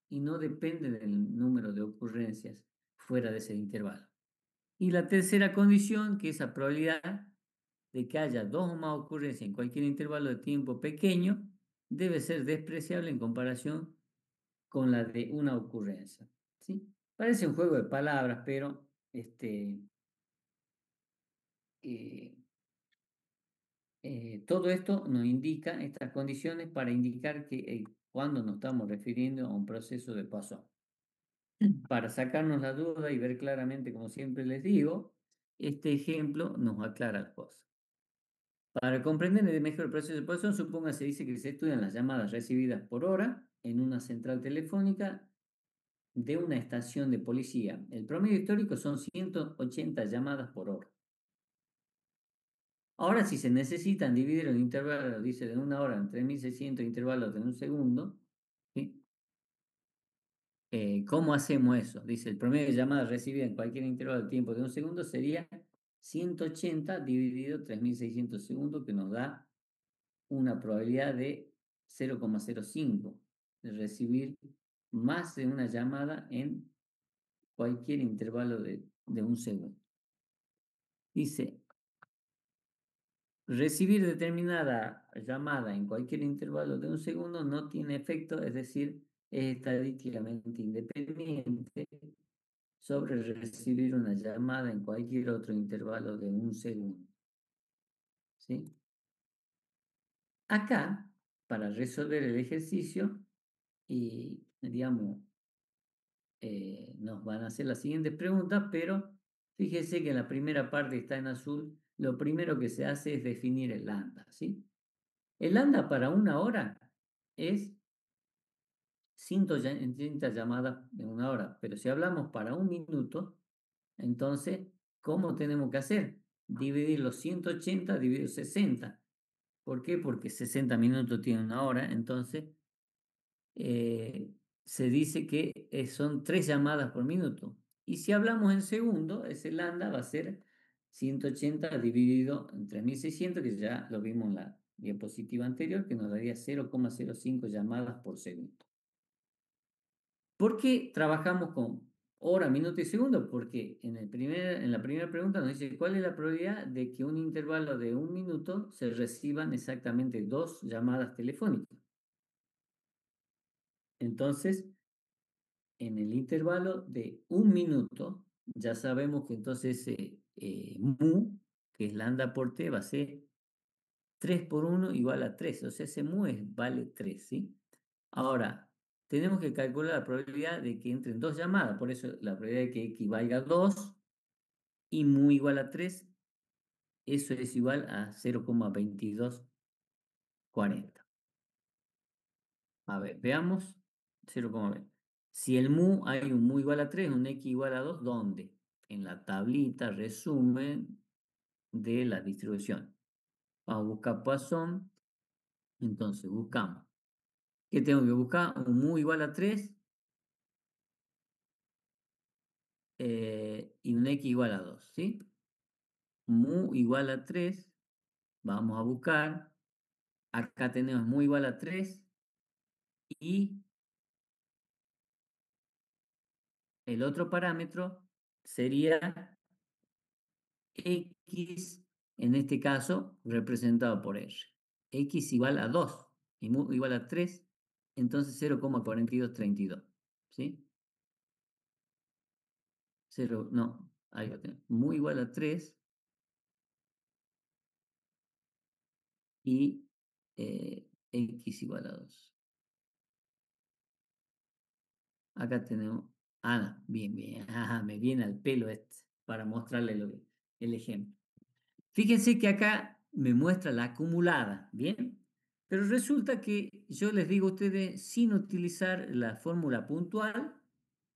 Speaker 1: y no depende del número de ocurrencias fuera de ese intervalo. Y la tercera condición, que esa probabilidad de que haya dos o más ocurrencias en cualquier intervalo de tiempo pequeño, debe ser despreciable en comparación con la de una ocurrencia, ¿sí? Parece un juego de palabras, pero todo esto nos indica estas condiciones para indicar que cuando nos estamos refiriendo a un proceso de Poisson. Para sacarnos la duda y ver claramente, como siempre les digo, este ejemplo nos aclara las cosas. Para comprender mejor el proceso de Poisson, se dice que se estudian las llamadas recibidas por hora en una central telefónica de una estación de policía. El promedio histórico son 180 llamadas por hora. Ahora, si se necesitan dividir el intervalo, dice de una hora en 3600 intervalos de un segundo, ¿sí? ¿Cómo hacemos eso? Dice, el promedio de llamadas recibidas en cualquier intervalo de tiempo de un segundo sería 180 dividido 3600 segundos, que nos da una probabilidad de 0,05 de recibir más de una llamada en cualquier intervalo de un segundo. Dice, recibir determinada llamada en cualquier intervalo de un segundo no tiene efecto, es decir, es estadísticamente independiente sobre recibir una llamada en cualquier otro intervalo de un segundo. ¿Sí? Acá, para resolver el ejercicio, y digamos, nos van a hacer las siguientes preguntas, pero fíjese que en la primera parte está en azul. Lo primero que se hace es definir el lambda, ¿sí? El lambda para una hora es 130 llamadas en una hora, pero si hablamos para un minuto, entonces, ¿cómo tenemos que hacer? Dividir los 180 dividido 60. ¿Por qué? Porque 60 minutos tiene una hora, entonces se dice que son 3 llamadas por minuto. Y si hablamos en segundo, ese lambda va a ser 180 dividido en 3600, que ya lo vimos en la diapositiva anterior, que nos daría 0,05 llamadas por segundo. ¿Por qué trabajamos con hora, minuto y segundo? Porque en la primera pregunta nos dice cuál es la probabilidad de que un intervalo de un minuto se reciban exactamente 2 llamadas telefónicas. Entonces, en el intervalo de un minuto, ya sabemos que entonces mu, que es lambda por t, va a ser 3 por 1 igual a 3. O sea, ese mu vale 3, ¿sí? Ahora, tenemos que calcular la probabilidad de que entren 2 llamadas. Por eso la probabilidad de que equivalga a 2 y mu igual a 3, eso es igual a 0,2240. A ver, veamos. 0,20. Si el mu, hay un mu igual a 3, un x igual a 2, ¿dónde? En la tablita resumen de la distribución. Vamos a buscar Poisson. Entonces buscamos. ¿Qué tengo que buscar? Un mu igual a 3 y un x igual a 2, ¿sí? Mu igual a 3. Vamos a buscar. Acá tenemos mu igual a 3 y el otro parámetro sería x, en este caso, representado por r. X igual a 2 y mu igual a 3, entonces 0,4232, ¿sí? 0, no, ahí lo tengo. Mu igual a 3 y x igual a 2. Acá tenemos, bien, bien, me viene al pelo para mostrarle el ejemplo. Fíjense que acá me muestra la acumulada, ¿bien? Pero resulta que yo les digo a ustedes, sin utilizar la fórmula puntual,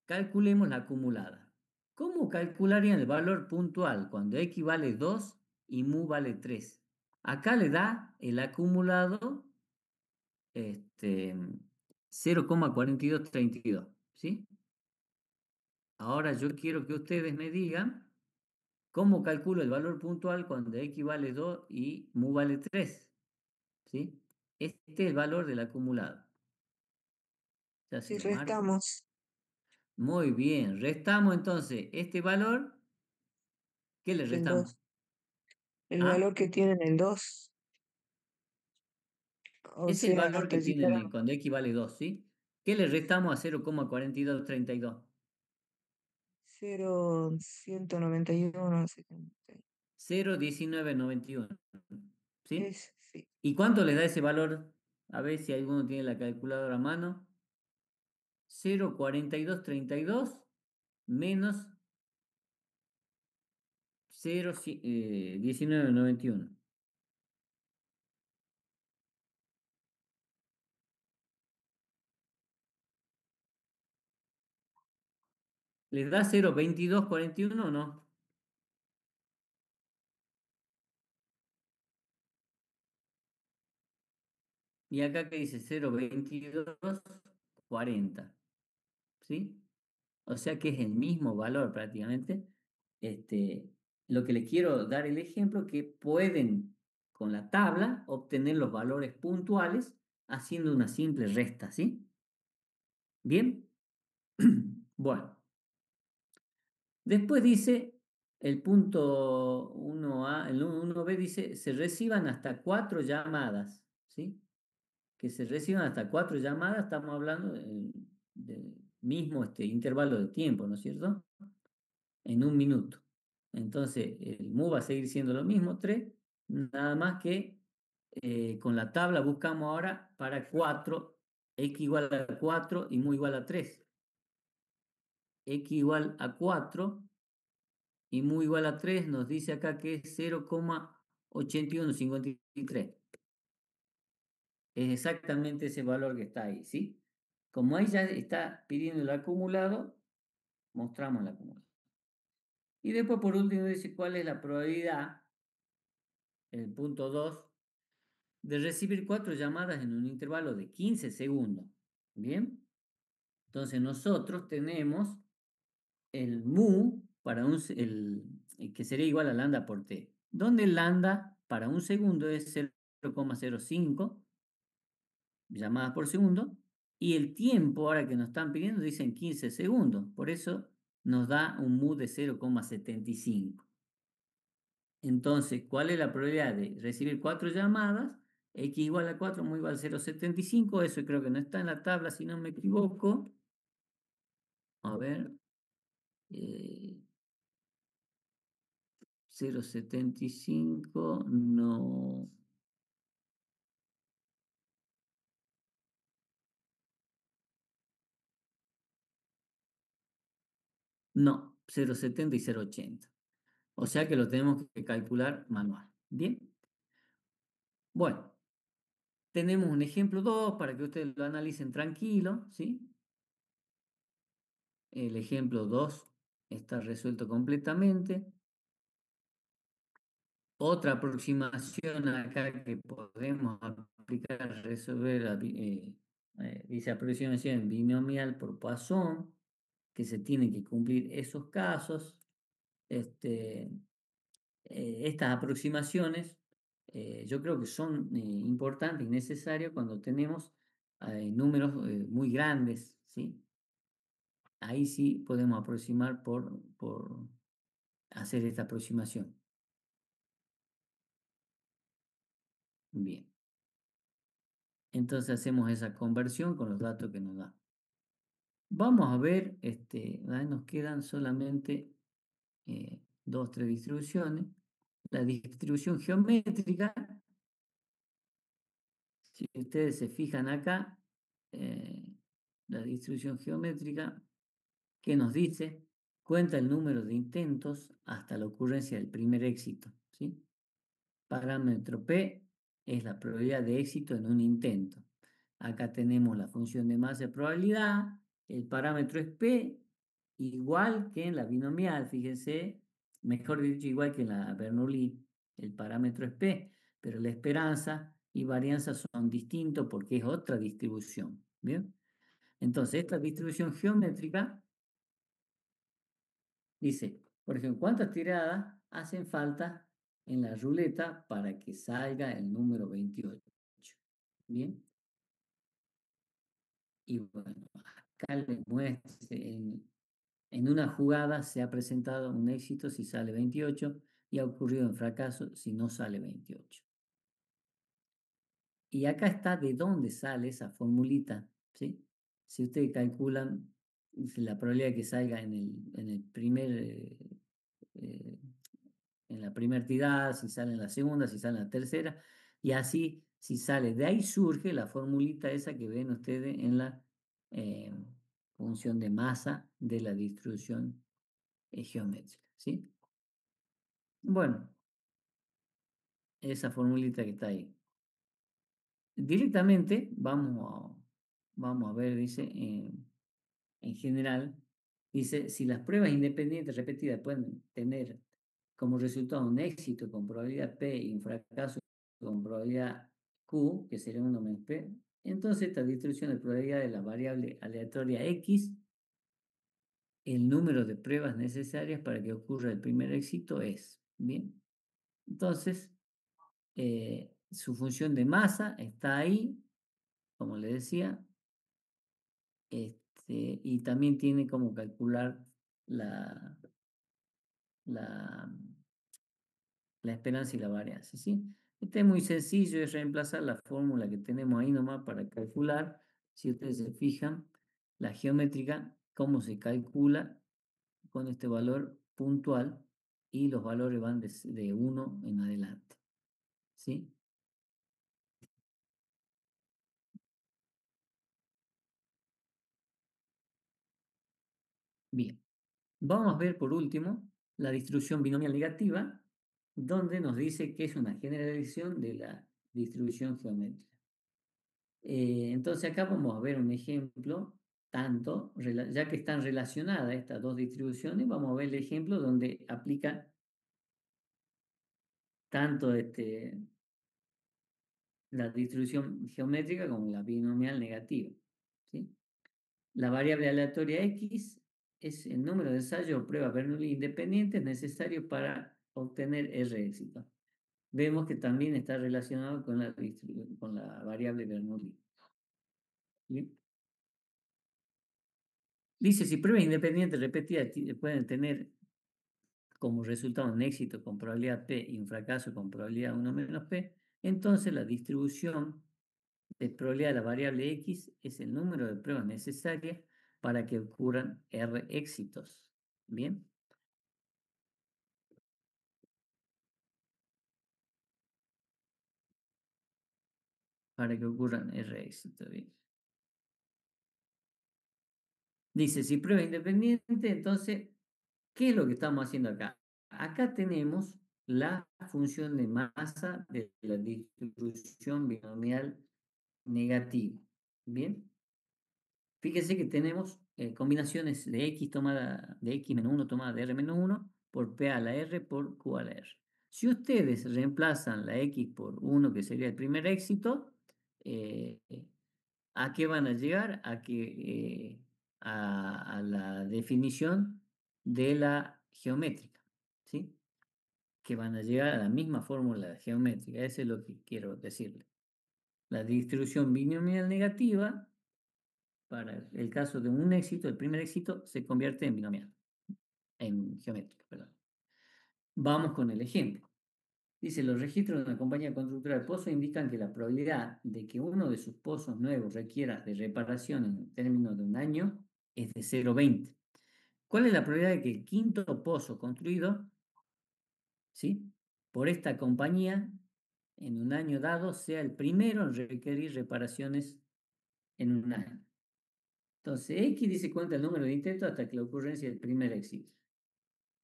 Speaker 1: calculemos la acumulada. ¿Cómo calcularían el valor puntual cuando x vale 2 y mu vale 3? Acá le da el acumulado 0,4232, ¿sí? Ahora yo quiero que ustedes me digan cómo calculo el valor puntual cuando x vale 2 y mu vale 3, ¿sí? Este es el valor del acumulado. Ya se
Speaker 3: Si
Speaker 1: lo marco.
Speaker 3: restamos
Speaker 1: Muy bien, restamos entonces este valor. ¿Qué le
Speaker 3: el
Speaker 1: restamos?
Speaker 3: 2, el
Speaker 1: ¿Ah?
Speaker 3: valor que tienen el 2, o
Speaker 1: Es el
Speaker 3: sea,
Speaker 1: valor que
Speaker 3: hasta llegar
Speaker 1: tienen
Speaker 3: a
Speaker 1: cuando x vale 2, ¿sí? ¿Qué le restamos a 0,4232?
Speaker 3: 0,191,
Speaker 1: 0,1991. ¿Sí?
Speaker 3: Sí.
Speaker 1: ¿Y cuánto le da ese valor? A ver si alguno tiene la calculadora a mano. 0,4232 menos 0,1991. ¿Les da 0,2241 o no? Y acá que dice 0,2240. ¿Sí? O sea que es el mismo valor prácticamente. Lo que le quiero dar el ejemplo que pueden con la tabla obtener los valores puntuales haciendo una simple resta, ¿sí? Bien. Bueno, después dice el punto 1A, el 1B dice se reciban hasta 4 llamadas, ¿sí? Que se reciban hasta 4 llamadas, estamos hablando del mismo intervalo de tiempo, ¿no es cierto? En un minuto. Entonces, el mu va a seguir siendo lo mismo, 3, nada más que con la tabla buscamos ahora para 4, x igual a 4 y mu igual a 3. X igual a 4 y mu igual a 3 nos dice acá que es 0,8153. Es exactamente ese valor que está ahí, ¿sí? Como ahí ya está pidiendo el acumulado, mostramos el acumulado. Y después por último dice cuál es la probabilidad, el punto 2, de recibir 4 llamadas en un intervalo de 15 segundos. ¿Bien? Entonces nosotros tenemos el mu para el que sería igual a lambda por t, donde lambda para un segundo es 0,05 llamadas por segundo, y el tiempo ahora que nos están pidiendo dicen 15 segundos, por eso nos da un mu de 0,75. Entonces, ¿cuál es la probabilidad de recibir 4 llamadas? X igual a 4, mu igual a 0,75, eso creo que no está en la tabla si no me equivoco. A ver, 0,75, no. No, 0,70 y 0,80. O sea que lo tenemos que calcular manual. Bien. Bueno, tenemos un ejemplo 2 para que ustedes lo analicen tranquilo, ¿sí? El ejemplo 2 está resuelto completamente. Otra aproximación acá que podemos aplicar, resolver, dice aproximación binomial por Poisson, que se tienen que cumplir esos casos. Estas aproximaciones yo creo que son importantes y necesarias cuando tenemos números muy grandes, ¿sí? Ahí sí podemos aproximar por hacer esta aproximación. Bien. Entonces hacemos esa conversión con los datos que nos da. Vamos a ver, ahí nos quedan solamente 2, 3 distribuciones. La distribución geométrica, si ustedes se fijan acá, la distribución geométrica que nos dice, cuenta el número de intentos hasta la ocurrencia del primer éxito, ¿sí? Parámetro P es la probabilidad de éxito en un intento. Acá tenemos la función de masa de probabilidad, el parámetro es P, igual que en la binomial, fíjense, mejor dicho, igual que en la Bernoulli, el parámetro es P, pero la esperanza y varianza son distintos porque es otra distribución, ¿bien? Entonces, esta distribución geométrica dice, por ejemplo, ¿cuántas tiradas hacen falta en la ruleta para que salga el número 28? Bien. Y bueno, acá les muestro, en una jugada se ha presentado un éxito si sale 28 y ha ocurrido un fracaso si no sale 28. Y acá está de dónde sale esa formulita, ¿sí? Si ustedes calculan la probabilidad de que salga en el primer en la primera tirada, si sale en la segunda, si sale en la tercera, y así, si sale, de ahí surge la formulita esa que ven ustedes en la función de masa de la distribución geométrica, ¿sí? Bueno, esa formulita que está ahí. Directamente vamos a ver, dice, en general, dice, si las pruebas independientes repetidas pueden tener como resultado un éxito con probabilidad P y un fracaso con probabilidad Q, que sería 1 menos P, entonces esta distribución de probabilidad de la variable aleatoria X, el número de pruebas necesarias para que ocurra el primer éxito es, ¿bien? Entonces, su función de masa está ahí, como le decía, y también tiene como calcular la, la, la esperanza y la varianza, ¿sí? Este es muy sencillo, es reemplazar la fórmula que tenemos ahí nomás para calcular. Si ustedes se fijan, la geométrica, cómo se calcula con este valor puntual y los valores van de 1 en adelante, ¿sí? Bien, vamos a ver por último la distribución binomial negativa, donde nos dice que es una generalización de la distribución geométrica. Entonces acá vamos a ver un ejemplo, ya que están relacionadas estas dos distribuciones, vamos a ver el ejemplo donde aplica tanto la distribución geométrica como la binomial negativa, ¿sí? La variable aleatoria X es el número de ensayos o pruebas Bernoulli independientes necesarios para obtener R éxito. Vemos que también está relacionado con la variable Bernoulli. ¿Bien? Dice, si pruebas independientes repetidas pueden tener como resultado un éxito con probabilidad P y un fracaso con probabilidad 1 menos P, entonces la distribución de probabilidad de la variable X es el número de pruebas necesarias para que ocurran R éxitos. ¿Bien? Para que ocurran R éxitos. ¿Bien? Dice, si prueba independiente, entonces, ¿qué es lo que estamos haciendo acá? Acá tenemos la función de masa de la distribución binomial negativa. ¿Bien? Fíjense que tenemos combinaciones de x tomada de x menos 1 tomada de r menos 1 por p a la r por q a la r. Si ustedes reemplazan la x por 1, que sería el primer éxito, eh, ¿a qué van a llegar? A la definición de la geométrica, ¿sí? Que van a llegar a la misma fórmula geométrica. Eso es lo que quiero decirle. La distribución binomial negativa, para el caso de un éxito, el primer éxito se convierte en binomial, en geométrica, perdón. Vamos con el ejemplo. Dice, los registros de una compañía constructora de pozos indican que la probabilidad de que uno de sus pozos nuevos requiera de reparación en términos de un año es de 0,20. ¿Cuál es la probabilidad de que el quinto pozo construido, ¿sí?, por esta compañía en un año dado sea el primero en requerir reparaciones en un año? Entonces, X dice cuenta el número de intentos hasta que la ocurrencia del primer éxito,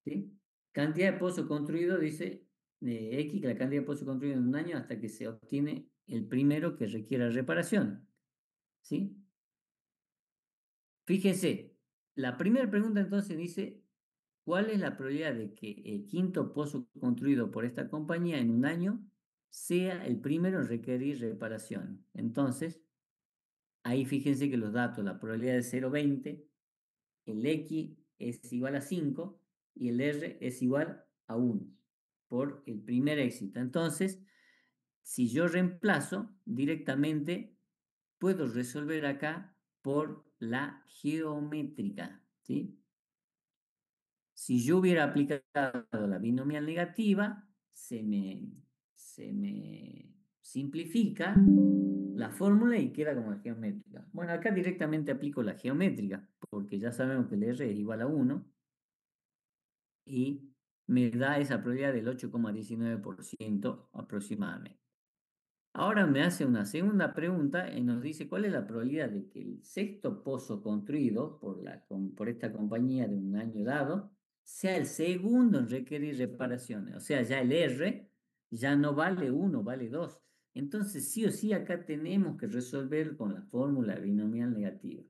Speaker 1: ¿sí? Cantidad de pozos construidos, dice X, que la cantidad de pozos construidos en un año hasta que se obtiene el primero que requiera reparación, ¿sí? Fíjense, la primera pregunta entonces dice, ¿cuál es la probabilidad de que el quinto pozo construido por esta compañía en un año sea el primero en requerir reparación? Entonces, ahí fíjense que los datos, la probabilidad de 0,20, el X es igual a 5 y el R es igual a 1 por el primer éxito. Entonces, si yo reemplazo directamente, puedo resolver acá por la geométrica, ¿sí? Si yo hubiera aplicado la binomial negativa, se me simplifica la fórmula y queda como la geométrica. Bueno, acá directamente aplico la geométrica, porque ya sabemos que el R es igual a 1 y me da esa probabilidad del 8,19% aproximadamente. Ahora me hace una segunda pregunta y nos dice cuál es la probabilidad de que el sexto pozo construido por esta compañía de un año dado sea el segundo en requerir reparaciones. O sea, ya el R ya no vale 1, vale 2. Entonces, sí o sí, acá tenemos que resolver con la fórmula binomial negativa.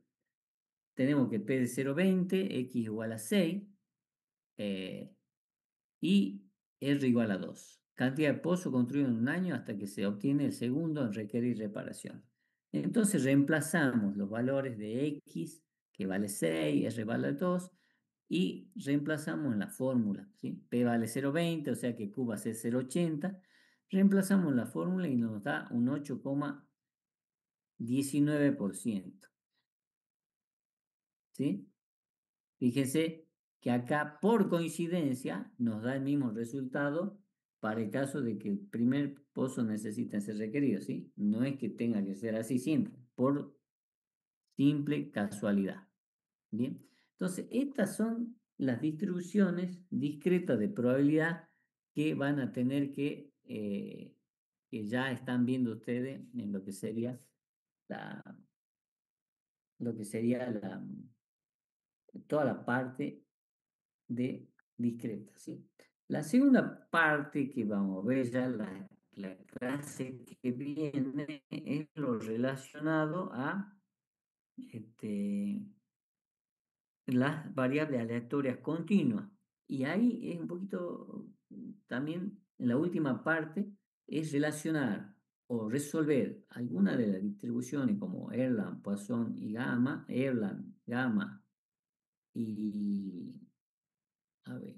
Speaker 1: Tenemos que P de 0,20, X igual a 6, y R igual a 2. Cantidad de pozo construido en un año hasta que se obtiene el segundo en requerir reparación. Entonces reemplazamos los valores de X, que vale 6, R vale 2, y reemplazamos en la fórmula, ¿sí? P vale 0,20, o sea que Q va a ser 0,80. Reemplazamos la fórmula y nos da un 8,19%. ¿Sí? Fíjense que acá, por coincidencia, nos da el mismo resultado para el caso de que el primer pozo necesite ser requerido, ¿sí? No es que tenga que ser así siempre, por simple casualidad. Bien, entonces estas son las distribuciones discretas de probabilidad que van a tener que ya están viendo ustedes en lo que sería la, toda la parte de discreta, ¿sí? La segunda parte que vamos a ver ya la clase que viene es lo relacionado a las variables aleatorias continuas. Y ahí es un poquito, también en la última parte, es relacionar o resolver alguna de las distribuciones como Erlang, Poisson y Gamma, Erlang, Gamma y, a ver,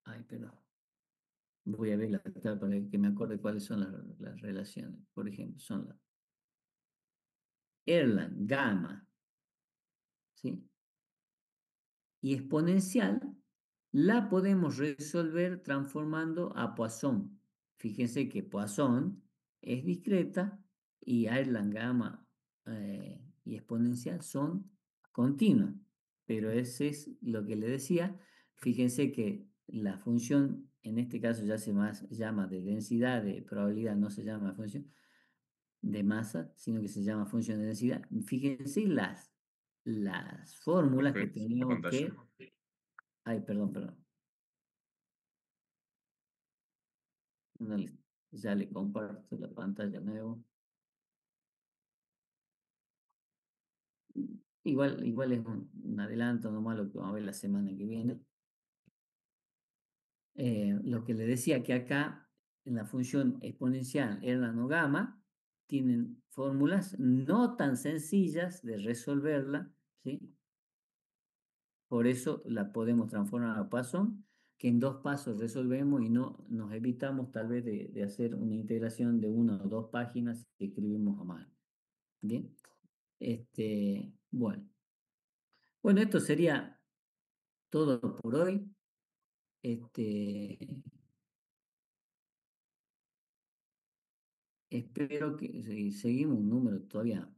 Speaker 1: ay, perdón. Voy a ver la tabla para que me acuerde cuáles son las relaciones. Por ejemplo, son las Erlang, gamma, ¿sí? Y exponencial la podemos resolver transformando a Poisson. Fíjense que Poisson es discreta y Erlang, gamma y exponencial son continuas. Pero ese es lo que le decía. Fíjense que la función, en este caso ya se llama de densidad, de probabilidad, no se llama función de masa, sino que se llama función de densidad. Fíjense las fórmulas que
Speaker 6: Profe, la
Speaker 1: teníamos
Speaker 6: pantalla.
Speaker 1: que... Ay, perdón. No ya le comparto la pantalla nuevo. Igual es un adelanto nomás lo que vamos a ver la semana que viene. Lo que le decía que acá en la función exponencial Erlang o gamma tienen fórmulas no tan sencillas de resolverla, ¿sí? Por eso la podemos transformar a Poisson, que en 2 pasos resolvemos y no nos evitamos tal vez de hacer una integración de 1 o 2 páginas que escribimos a mano. Bien, bueno. Bueno, esto sería todo por hoy. Espero que si seguimos un número todavía